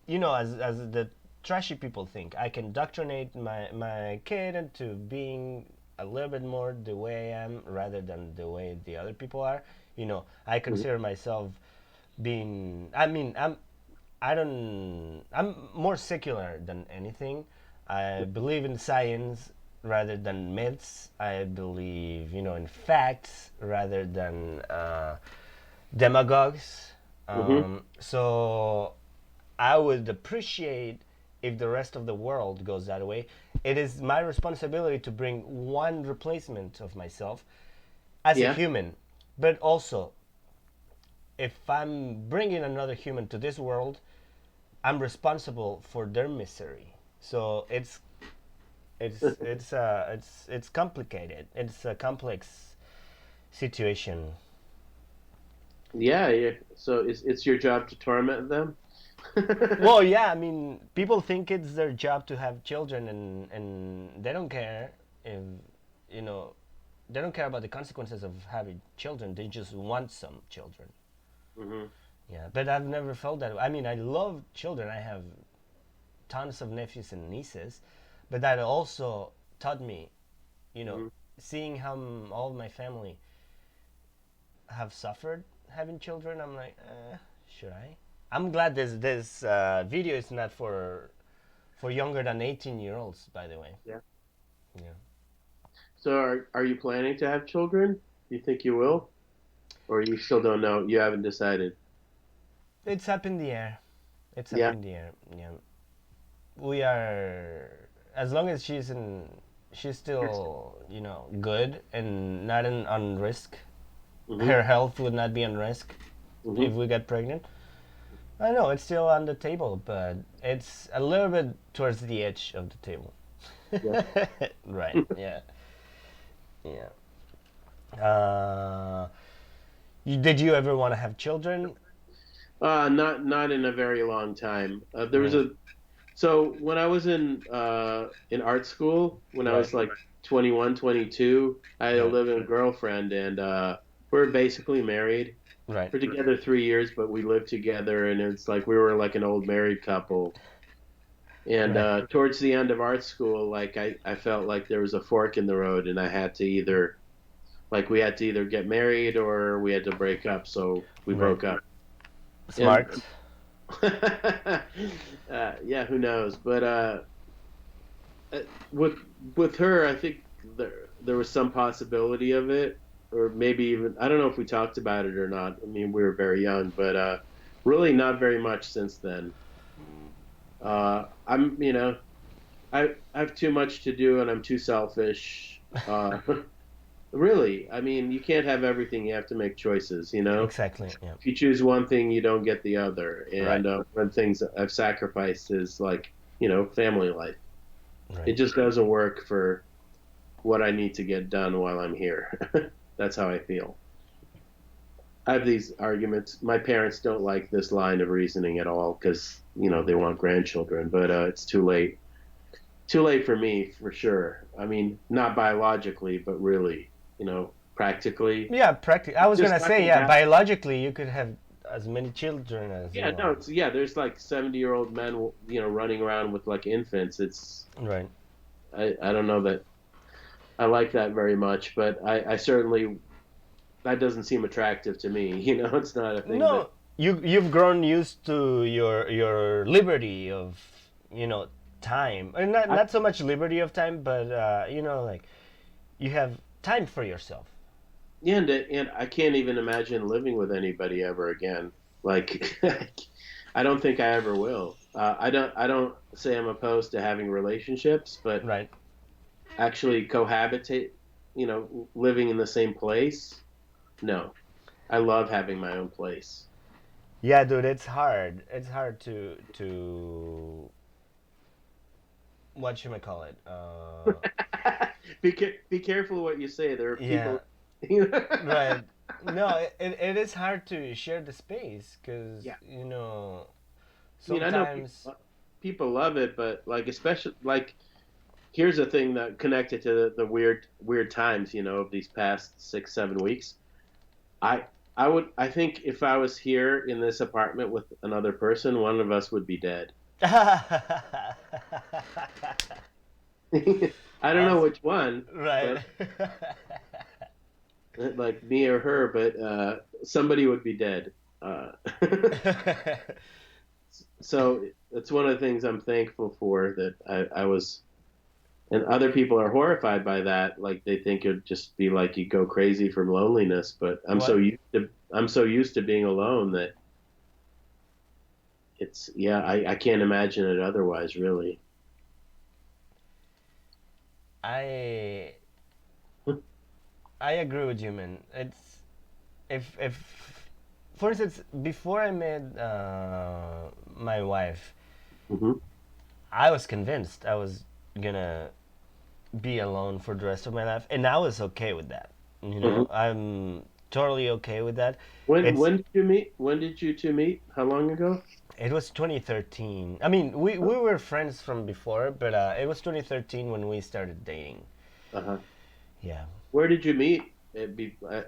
as the trashy people think, I can indoctrinate my kid into being a little bit more the way I am rather than the way the other people are. I Mhm. consider myself being. I mean, I'm more secular than anything. I believe in science rather than myths. I believe, in facts rather than demagogues. Mhm. So I would appreciate if the rest of the world goes that way. It is my responsibility to bring one replacement of myself as a Yeah. human, but also, if I'm bringing another human to this world, I'm responsible for their misery. So it's complicated. It's a complex situation. Yeah. Yeah. So it's your job to torment them. Well, yeah, I mean, people think it's their job to have children, and they don't care if, you know, they don't care about the consequences of having children. They just want some children. Hmm. Yeah, but I've never felt that way. I mean, I love children. I have tons of nephews and nieces, but that also taught me, you know, Hmm. seeing how all of my family have suffered having children. I'm like, should I? I'm glad this video is not for younger than 18-year-olds, by the way. Yeah. Yeah. So are you planning to have children? Do you think you will, or you still don't know? You haven't decided. It's up in the air. It's up Yeah. in the air. Yeah. We are, as long as she's still, good and not on risk. Hmm. Her health would not be on risk Hmm. if we get pregnant. I know it's still on the table, but it's a little bit towards the edge of the table. Yeah. Right. Yeah. Yeah. Did you ever want to have children? Not in a very long time. There was a So when I was in art school, when I Right. was like 21, 22, I had a Right. living girlfriend, and we were basically married. Right. We're together 3 years, but we lived together, and it's like we were like an old married couple. And Right. towards the end of art school, like I felt like there was a fork in the road, and I had to either like we had to either get married or we had to break up. So we Right. broke up. And Smart. yeah, who knows? But with her, I think there was some possibility of it, or maybe even I don't know if we talked about it or not. I mean, we were very young, but really not very much since then. I'm, I have too much to do, and I'm too selfish. Really, I mean, you can't have everything. You have to make choices. Exactly. Yeah. If you choose one thing, you don't get the other. Right. And one things I've sacrificed is like, family life. It Right. just doesn't work for what I need to get done while I'm here. That's how I feel. I have these arguments. My parents don't like this line of reasoning at all because, they want grandchildren, but it's too late. Too late for me, for sure. I mean, not biologically, but really, practically. Yeah. Practically, I was Just gonna not say, gonna yeah. happen. Biologically, you could have as many children as you Yeah, no, want. there's like 70-year-old men, running around with like infants. Right. I don't know that I like that very much, but I certainly, that doesn't seem attractive to me. It's not a thing that, No, you've grown used to your liberty of time, and not I, not so much liberty of time, but like you have time for yourself. yeah, and I can't even imagine living with anybody ever again. Like, I don't think I ever will. I don't say I'm opposed to having relationships, but Right. actually cohabitate, living in the same place. No, I love having my own place. Yeah, dude, it's hard. It's hard to what should I call it? Be careful what you say. There are Yeah, people. right. No, it is hard to share the space because Yeah, I mean, I know sometimes. people love it, but like especially like here's a thing that connected to the weird times, of these past 6 7 weeks. I I think if I was here in this apartment with another person, one of us would be dead. I don't know Awesome. which one, Right. but like me or her, but somebody would be dead. Uh, so it's one of the things I'm thankful for that I was, and other people are horrified by that. Like they think it'd just be like you go crazy from loneliness. But What? I'm so used to being alone that it's yeah I can't imagine it otherwise really. I I agree with you, man. It's if for instance, before I met my wife, Hmm. I was convinced I was gonna be alone for the rest of my life, and I was okay with that. Hmm. I'm totally okay with that. When It's when did you meet? When did you two meet? How long ago? it was 2013. I mean, we were friends from before, but it was 2013 when we started dating. Uh-huh. Yeah, Where did you meet?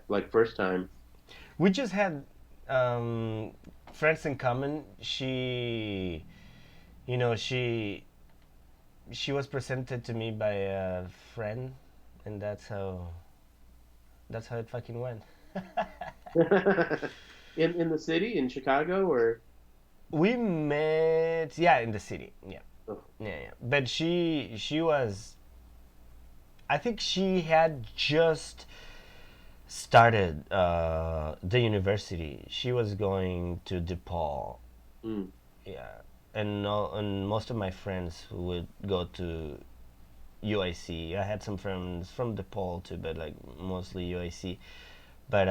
Like first time. we just had um, friends in common. You know, she was presented to me by a friend, and that's how it fucking went. In the city in Chicago or We met, yeah, in the city. Yeah, oh, yeah, yeah. But she was, I think she had just started the university. She was going to DePaul. mm, Yeah, and most of my friends would go to UIC. I had some friends from DePaul too, but like mostly UIC. But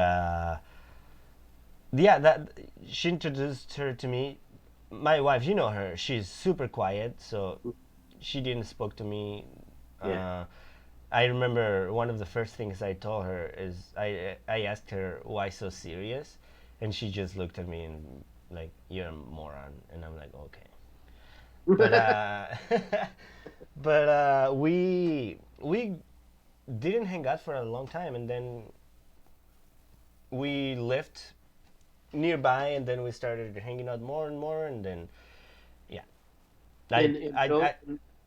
yeah, that she introduced her to me my wife, you know her, she's super quiet, so she didn't spoke to me. Yeah. I remember one of the first things I told her is I asked her why so serious, and she just looked at me and like, you're a moron, and I'm like, okay. But we didn't hang out for a long time, and then we lived nearby, and then we started hanging out more and more, and then yeah, in in, Pil- I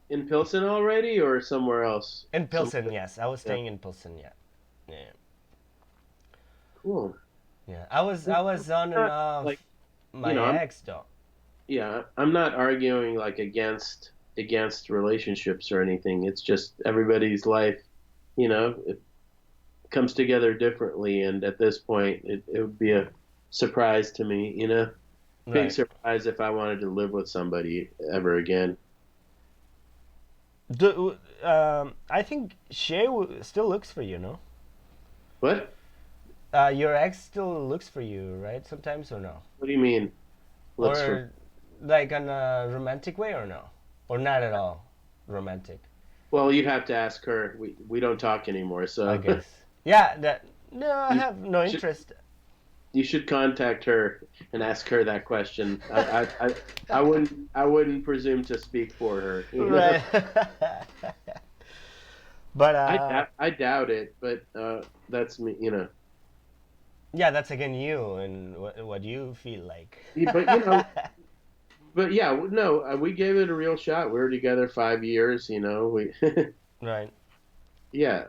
in Pilsen already, or somewhere else? in Some, Pilsen, yes, I was yeah. staying in Pilsen, yeah, yeah, Cool. yeah. I was on and Not off like my I'm ex though. yeah, I'm not arguing like against relationships or anything. It's just everybody's life, it comes together differently, and at this point, it would be a surprise to me, big Right. surprise if I wanted to live with somebody ever again. I think Shay still looks for you, no? What? Your ex still looks for you, right? Sometimes or no? What do you mean? Looks for Or like in a romantic way or no? Or not at all romantic, Well, you'd have to ask her. We don't talk anymore, I so guess. Yeah, that no, I you have no should interest. you should contact her and ask her that question. I wouldn't presume to speak for her. Right. But I doubt it, but that's me. yeah, that's again you and what you feel like. But but yeah, no, we gave it a real shot. We were together 5 years. We Right. yeah.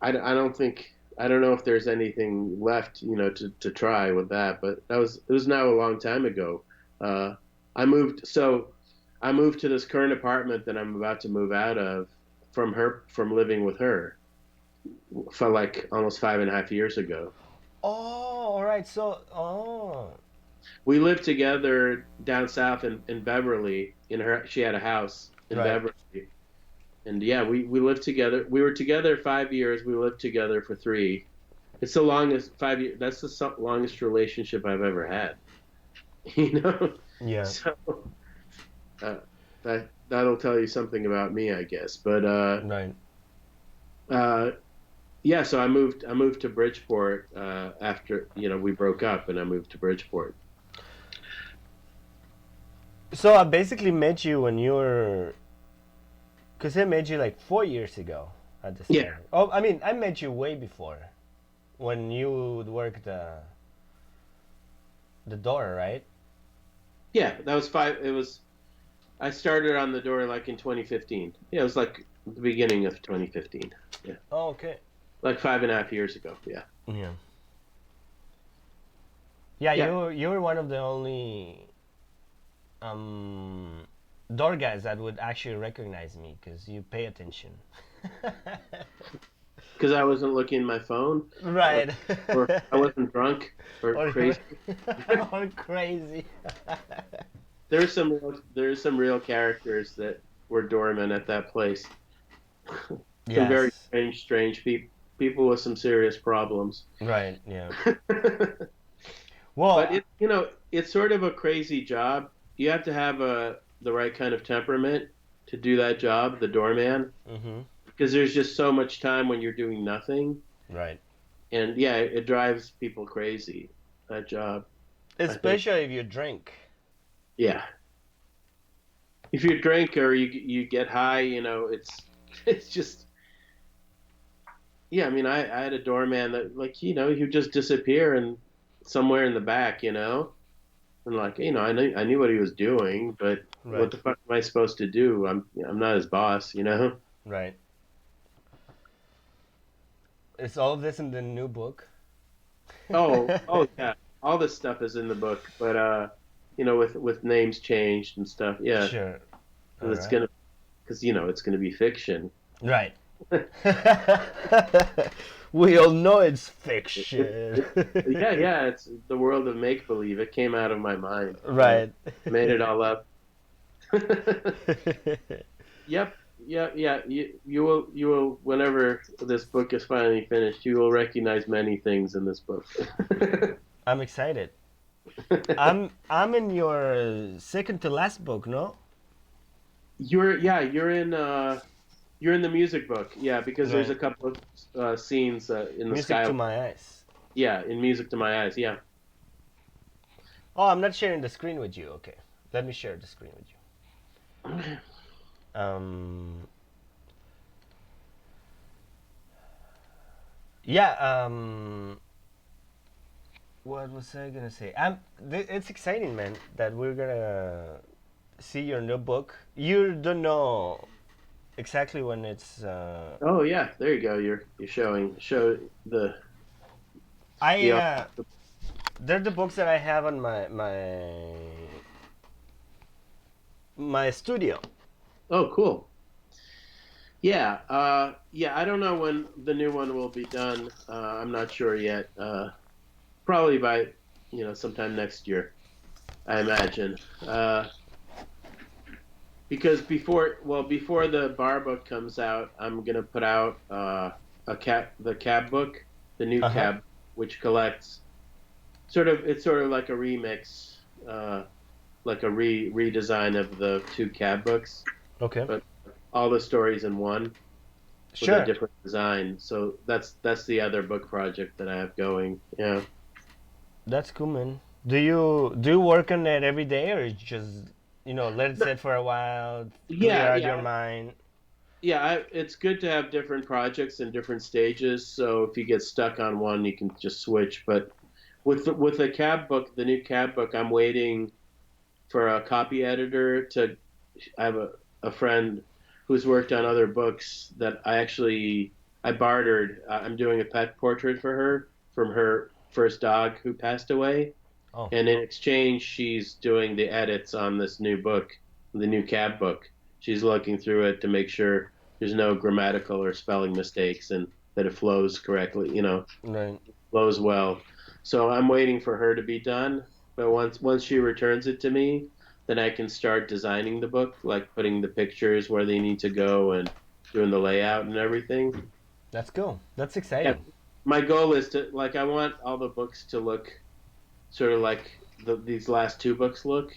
I don't think I don't know if there's anything left, to try with that. But it was now a long time ago. Uh, I moved to this current apartment that I'm about to move out of from living with her for like almost 5.5 years ago. Oh, all right. So, oh, We lived together down south in Beverly. She had a house in right. Beverly, and yeah, we lived together. We were together 5 years. We lived together for three. It's the longest 5 years. That's the longest relationship I've ever had. You know, Yeah. so uh, that'll tell you something about me, I guess. But Right. uh, yeah, so I moved to Bridgeport after we broke up, and I moved to Bridgeport. So I basically met you when you were, cause I met you like 4 years ago at the Yeah, start. Oh, I mean, I met you way before, when you would work the door, right? yeah, that was five. It was I started on the door like in 2015. Yeah, it was like the beginning of 2015. Yeah, Oh, okay. like 5.5 years ago. Yeah, Yeah. Yeah, yeah, you were one of the only um door guys that would actually recognize me, cause you pay attention. because I wasn't looking at my phone, or, Right. or I wasn't drunk or Or you crazy. were or crazy. There's some real characters that were doormen at that place. Some very Yes. strange people with some serious problems. Right. Yeah. But Well, it's sort of a crazy job. You have to have the right kind of temperament to do that job, the doorman, mhm. because there's just so much time when you're doing nothing, Right. and yeah, it drives people crazy. That job, I think. Especially if you drink. Yeah, if you drink or you get high, it's just yeah. I mean, I had a doorman that like he would just disappear and somewhere in the back, and like I knew what he was doing, but what Right. the fuck am I supposed to do? I'm not his boss. Right. Is all of this in the new book? Oh yeah, all this stuff is in the book, but with names changed and stuff. Yeah, Sure. 'cause All it's right. gonna it's gonna be fiction. Right. We all know it's fiction. Yeah, it's the world of make believe. It came out of my mind. Right. Made it all up. Yep. Yeah, yeah. You will whenever this book is finally finished, you will recognize many things in this book. I'm excited. I'm in your second to last book, no? You're in the music book, yeah, because there's a Right. couple of scenes in the Music sky. to my eyes. Yeah, in Music to My Eyes. Yeah. Oh, I'm not sharing the screen with you. Okay, let me share the screen with you. Yeah. What was I gonna say? It's exciting, man, that we're gonna see your new book. You don't know exactly when it's. Oh yeah, there you go. You're show I the they're the books that I have on my studio. Oh, cool. Yeah, yeah. I don't know when the new one will be done. I'm not sure yet. Probably by sometime next year, I imagine. Because before the bar book comes out, I'm gonna put out the cab book, the new Uh huh. cab, which collects it's sort of like a remix, like a redesign of the two cab books, Okay. but all the stories in one with a Sure. different design. So that's the other book project that I have going. Yeah. That's cool, man. Do you work on it every day, or you just let it sit for a while, clear Yeah, out your yeah, mind? yeah. It's good to have different projects in different stages. So if you get stuck on one, you can just switch. But with the cab book, the new cab book, I'm waiting for a copy editor to. I have a friend who's worked on other books that I bartered. I'm doing a pet portrait for her from her first dog who passed away, Oh, and in exchange, she's doing the edits on this new book, the new cab book. She's looking through it to make sure there's no grammatical or spelling mistakes and that it flows correctly, right. flows well. So I'm waiting for her to be done. But once she returns it to me, then I can start designing the book, like putting the pictures where they need to go and doing the layout and everything. That's cool. That's Yeah, exciting. my goal is to like I want all the books to look sort of like these last two books look,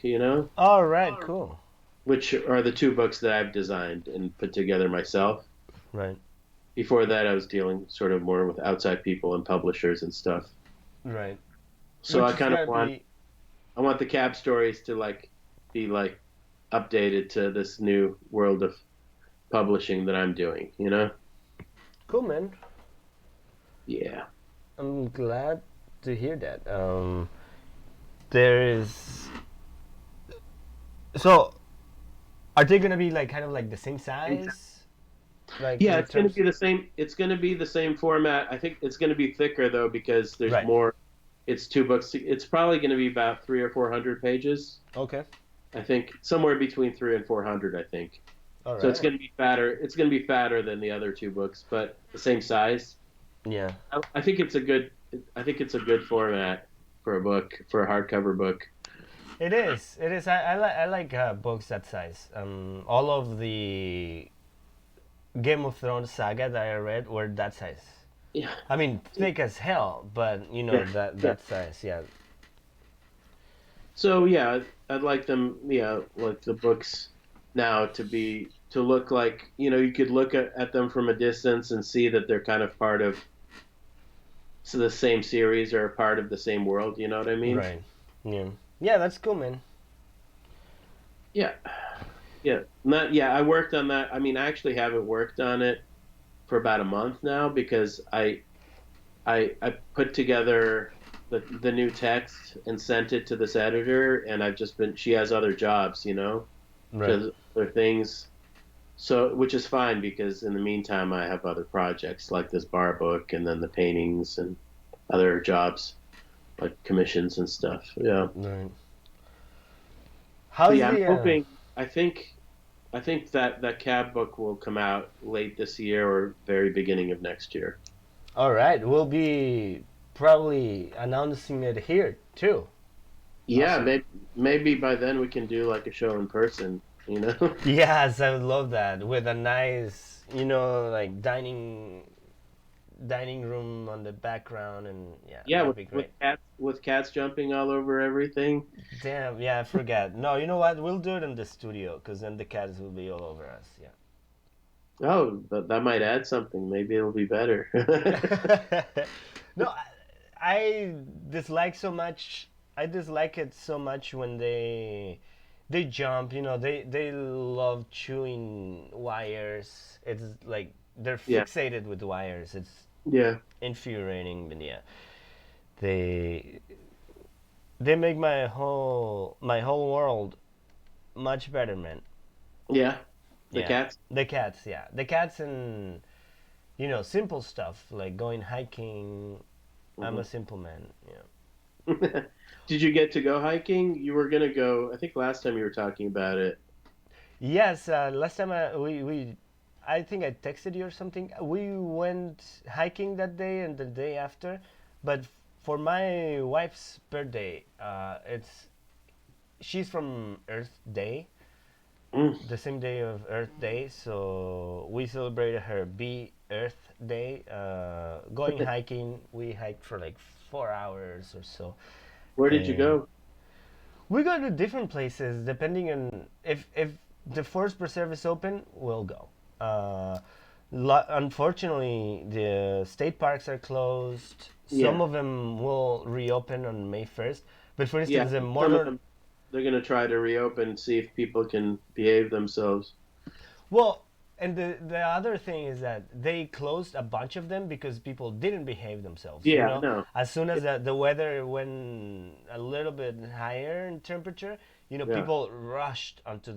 All right, cool. which are the two books that I've designed and put together myself. Right, Before that, I was dealing sort of more with outside people and publishers and stuff. right. So Which I is kind of gonna want be I want the cab stories to be updated to this new world of publishing that I'm doing. cool, man. Yeah. I'm glad to hear that. There is so are they gonna be like kind of like the same size, like Yeah, in it's going to terms? be the same. It's going to be the same format. I think it's going to be thicker though because there's Right. more. It's two books. It's probably going to be about 300 or 400 pages. Okay. I think somewhere between 300 and 400. I think. All So it's right. going to be fatter. It's going to be fatter than the other two books, but the same size. Yeah. I think it's a good. I think it's a good format for a book for a hardcover book. It is. It is. I like books that size. All of the Game of Thrones saga that I read were that size. Yeah. I mean, thick as hell, but Yeah. Yeah. that size. Yeah. So yeah, I'd like them. Yeah, like the books now to look like you could look at them from a distance and see that they're kind of part of the same series or part of the same world. You know what I mean? Right. Yeah. Yeah. That's cool, man. Yeah, yeah. Not yeah. I worked on that. I mean, I actually haven't worked on it for about a month now because I put together the new text and sent it to this editor, and I've just been. She has other jobs, Right. to other things. So, which is fine because in the meantime, I have other projects like this bar book and then the paintings and other jobs like commissions and stuff. Yeah. Right. But How's yeah, I'm the? hoping, I think that cab book will come out late this year or very beginning of next year. All right. We'll be probably announcing it here too. Yeah, Awesome. maybe by then we can do like a show in person. Yes, I would love that with a nice, like dining room on the background, and yeah, Yeah, that'd with be great. cats with cats jumping all over everything? Damn, yeah, I forgot. No, you know what? We'll do it in the studio because then the cats will be all over us. Oh, that might add something. Maybe it'll be better. Yeah. No, I dislike so much. I dislike it so much when they jump. You know, they love chewing wires. It's like they're Yeah, fixated with wires. It's yeah, infuriating, but yeah, they they make my whole world much better, man. yeah. The Yeah, cats. the cats. Yeah, the cats and simple stuff like going hiking. I'm a Hmm. simple man. Yeah. Did you get to go hiking? You were gonna go. I think last time you were talking about it. Yes, last time I think I texted you or something. We went hiking that day and the day after, but for my wife's birthday, she's from Earth Day, Mm. the same day of Earth Day, so we celebrated her B Earth Day. Going hiking, we hiked for like 4 hours or so, Where did you and go? we go to different places depending on if the forest preserve is open, we'll go. Uh, Unfortunately, the state parks are closed. Some Yeah, of them will reopen on May 1st. But for yeah. instance, the more Some of them they're gonna try to reopen, see if people can behave themselves. well, and the other thing is that they closed a bunch of them because people didn't behave themselves. Yeah, no. As soon as the weather went a little bit higher in temperature, Yeah, people rushed onto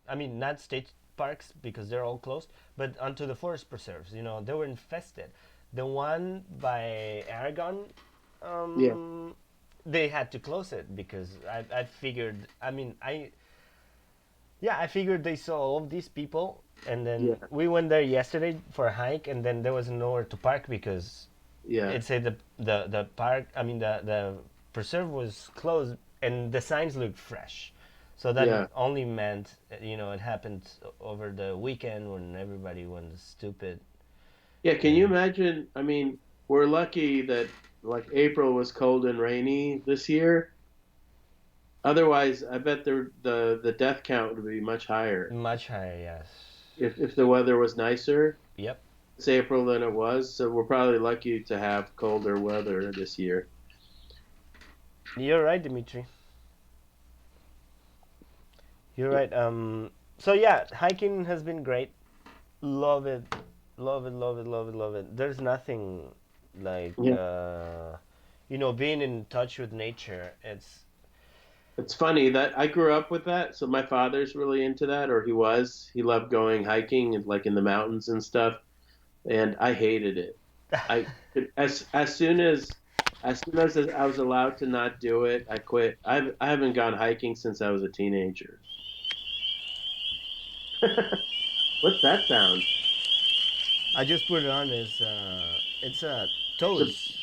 I mean, not state parks because they're all closed, but onto the forest preserves. They were infested. The one by Aragon, yeah, they had to close it because I figured. I mean, I figured they saw all of these people, and then yeah, we went there yesterday for a hike, and then there was nowhere to park because yeah, it said the park. I mean the preserve was closed, and the signs looked fresh, so that yeah. only meant it happened over the weekend when everybody went stupid. Yeah, can you And imagine? I mean, we're lucky that like April was cold and rainy this year. Otherwise, I bet the death count would be much higher much higher, yes. if the weather was nicer Yep, this April than it was. So we're probably lucky to have colder weather this year. you're right, Dimitri. You're right. So yeah, hiking has been great. Love it, love it, love it, love it, love it. There's nothing like Yeah, being in touch with nature. It's it's funny that I grew up with that. So my father's really into that, or he was. He loved going hiking and like in the mountains and stuff, and I hated it. I as soon as I was allowed to not do it, I quit. I haven't gone hiking since I was a teenager. What's that sound? I just put it on. It's The toads,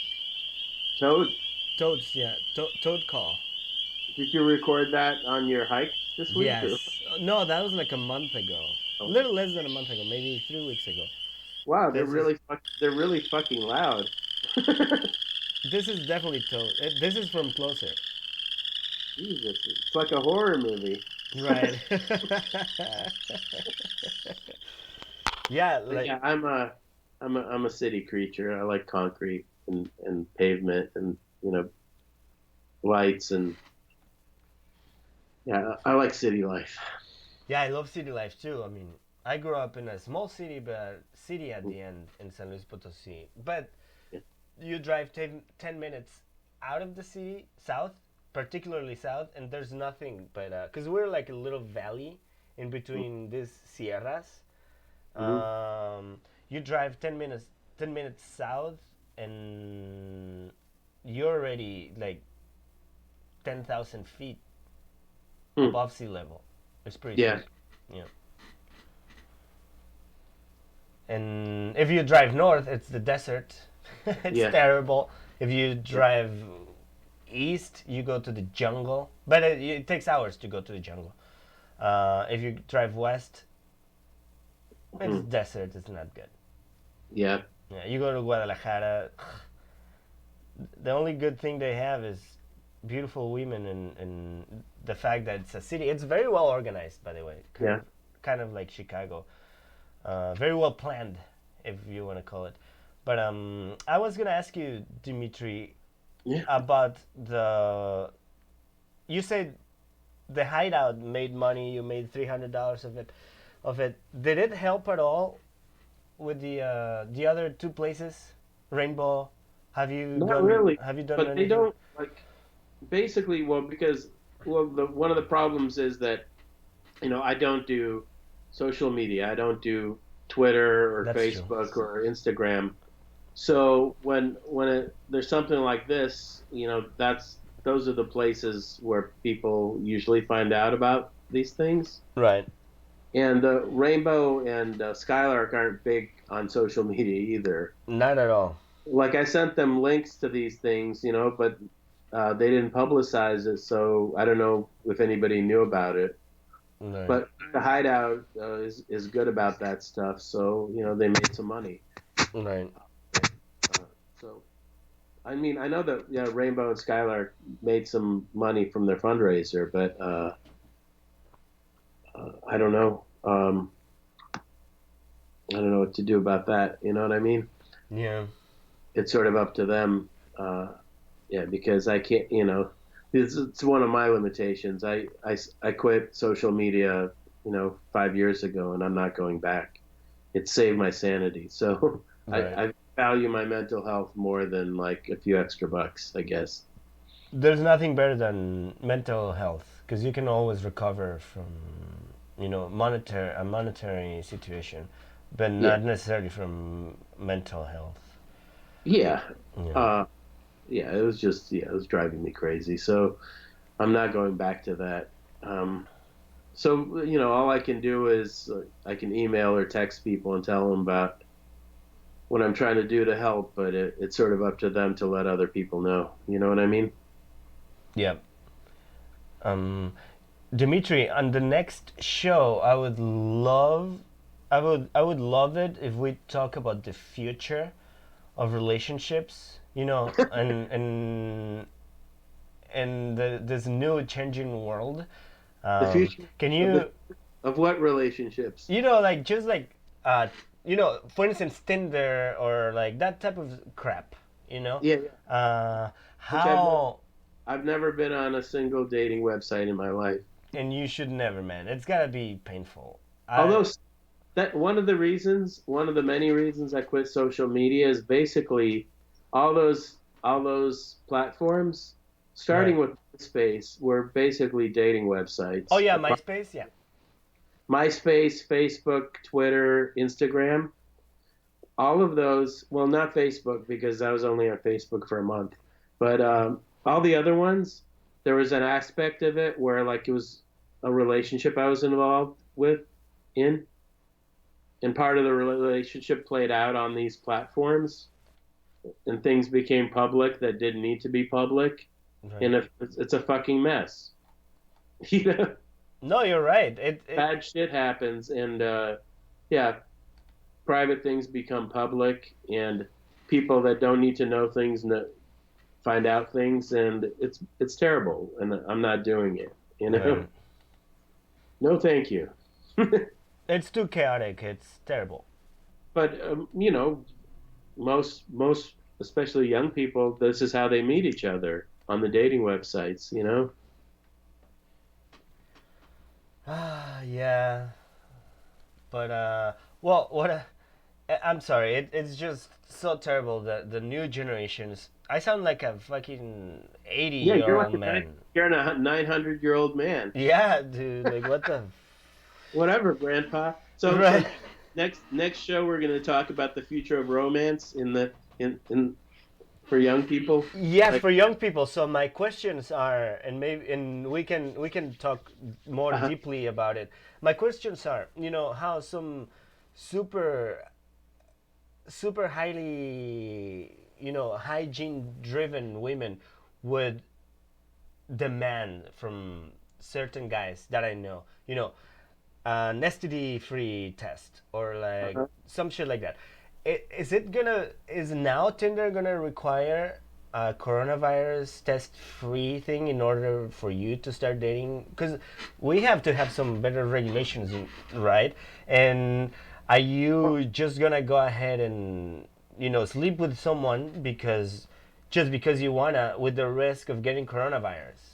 toad. toads. Yeah, toad call. Did you record that on your hike this week or? Yes. No, that was like a month ago. A Oh, little less than a month ago, maybe 3 weeks ago. wow, This is they're really fucking loud. this is definitely toad. This is from closer. Jesus, it's like a horror movie. Right. Yeah, But like yeah, I'm a city creature. I like concrete and pavement and lights and yeah, I like city life. yeah, I love city life too. I mean, I grew up in a small city, but city at the end in San Luis Potosí. But Yeah. you drive 10 minutes out of the city, south, particularly south, and there's nothing but because we're like a little valley in between these sierras. Mm-hmm. You drive 10 minutes south, and you're already like 10,000 feet Hmm. above sea level. It's pretty Yeah, sweet. Yeah. And if you drive north, it's the desert. It's yeah. terrible. If you drive east, you go to the jungle, but it takes hours to go to the jungle. If you drive west, it's Hmm. desert. It's not good. Yeah. Yeah, you go to Guadalajara. the only good thing they have is beautiful women and the fact that it's a city. It's very well organized, by the way. Yeah. Kind of like Chicago. Very well planned, if you want to call it. But I was gonna ask you, Dmitry, Yeah. about the. You said the hideout made money. You made $300 of it. Did it help at all with the other two places, Rainbow? Not really, Have you done but they anything? don't like basically. Well, because one of the problems is that I don't do social media. I don't do Twitter or That's true. Facebook or Instagram. So there's something like this, those are the places where people usually find out about these things. Right. And Rainbow and Skylark aren't big on social media either. Not at all. Like I sent them links to these things, but they didn't publicize it, so I don't know if anybody knew about it. Right. But the Hideout is good about that stuff, so they made some money. Right. So, I mean, I know that Rainbow and Skylark made some money from their fundraiser, but I don't know. I don't know what to do about that. You know what I mean? Yeah. It's sort of up to them. Because I can't. It's one of my limitations. I quit social media, 5 years ago, and I'm not going back. It saved my sanity. So Right. I value my mental health more than like a few extra bucks, I guess. There's nothing better than mental health because you can always recover from, a monetary situation, but Yeah, not necessarily from mental health. yeah, Yeah. yeah. It was driving me crazy. So I'm not going back to that. So all I can do is I can email or text people and tell them about what I'm trying to do to help, but it's sort of up to them to let other people know. You know what I mean? Yeah. Um, Dimitri, on the next show, I would love it if we talk about the future of relationships, and this new changing world. The future Can of the you, of what relationships? like just like, for instance, Tinder or like that type of crap, Yeah, yeah. Which how, I've never been on a single dating website in my life. and you should never, man. It's gotta be painful. Although that one of the many reasons I quit social media is basically all those platforms, Right. starting with MySpace, were basically dating Oh websites. yeah, MySpace. Yeah. MySpace, Facebook, Twitter, Instagram, all of those. Well, not Facebook because I was only on Facebook for a month, but all the other ones, there was an aspect of it where like it was a relationship I was involved with in, and part of the relationship played out on these platforms, and things became public that didn't need to be public, Right. and if it's a fucking mess. you know No, you're right. It Bad shit happens, and yeah, private things become public, and people that don't need to know things find out things, and it's terrible, and I'm not doing it. right. No, thank you. It's too chaotic. It's terrible. But most, especially young people, this is how they meet each other on the dating websites. Ah, yeah. But well, I'm sorry. It's just so terrible that the new generations. I sound like a fucking 80 Yeah, year old man. you're a 900-year-old man. Yeah, dude. Like what the. Whatever, Grandpa. So Right. next show we're going to talk about the future of romance in for young people. Yeah, Like, for young people. So my questions are, and we can talk more uh deeply about it. My questions are, how some super super highly, hygiene driven women would demand from certain guys that I know, an STD free test or like uh some shit like that. Is now Tinder gonna require a coronavirus test-free thing in order for you to start dating? Because we have to have some better regulations, right? And are you just gonna go ahead and sleep with someone just because you wanna, with the risk of getting coronavirus?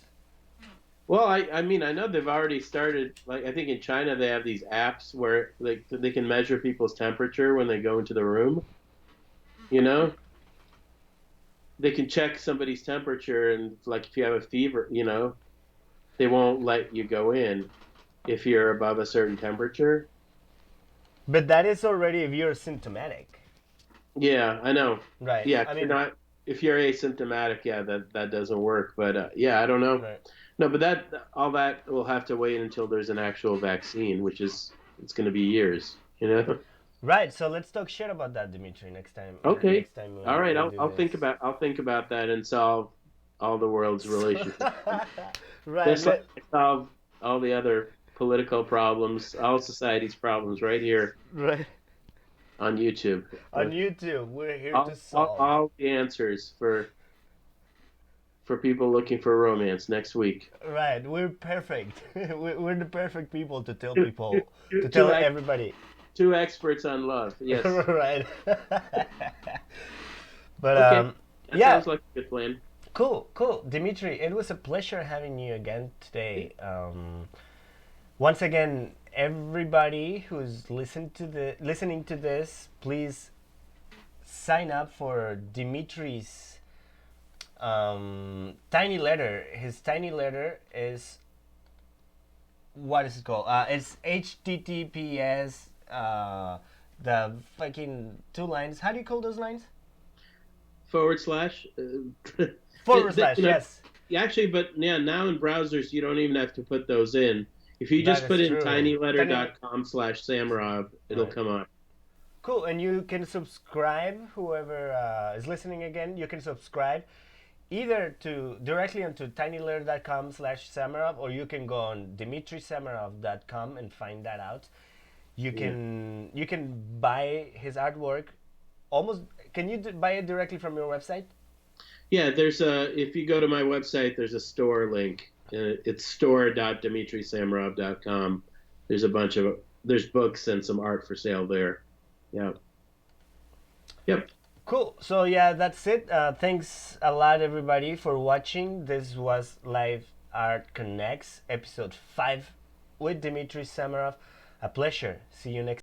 Well, I mean, I know they've already started. Like, I think in China they have these apps where they can measure people's temperature when they go into the room. You know, they can check somebody's temperature, and like if you have a fever, they won't let you go in if you're above a certain temperature. But that is already if you're symptomatic, Yeah, I know. right? Yeah, I mean, if you're asymptomatic, yeah, that doesn't work. But yeah, I don't know. right. No, but all that will have to wait until there's an actual vaccine, which is it's going to be years. Right, so let's talk shit about that, Dimitri, next time. Okay. Next time All right. we do this. I'll think about that and solve all the world's relationships, Right, just like I solve all the other political problems, all society's problems, right here right. on YouTube. On YouTube, we're here to solve. All the answers for people looking for romance next week. Right, we're perfect. We're the perfect people to tell Two, people, to two, tell everybody. two experts on love. Yes. Right. But Okay. That yeah, sounds like a good plan. cool. Dimitri, it was a pleasure having you again today. Once again, everybody who's listening to this, please sign up for Dimitri's tiny letter. His tiny letter is, what is it called? It's HTTPS. The fucking 2 lines. How do you call those lines? Forward slash. Forward slash. Yes. Yeah, actually, but yeah, now in browsers you don't even have to put those in. If you just That put is in true. tinyletter.com/Samarov, it'll Right. come up. Cool, and you can subscribe. Whoever is listening again, you can subscribe either to directly onto tinyletter.com/Samarov, or you can go on dmitrisamarov.com and find that out. You can buy his artwork. Almost, can you buy it directly from your website? Yeah, if you go to my website, there's a store link. It's store.dmitrisamarov.com. There's books and some art for sale there. Yeah. Yep. Cool. So yeah, that's it. Thanks a lot, everybody, for watching. This was Live Art CONNX, episode 5 with Dmitry Samarov. A pleasure. See you next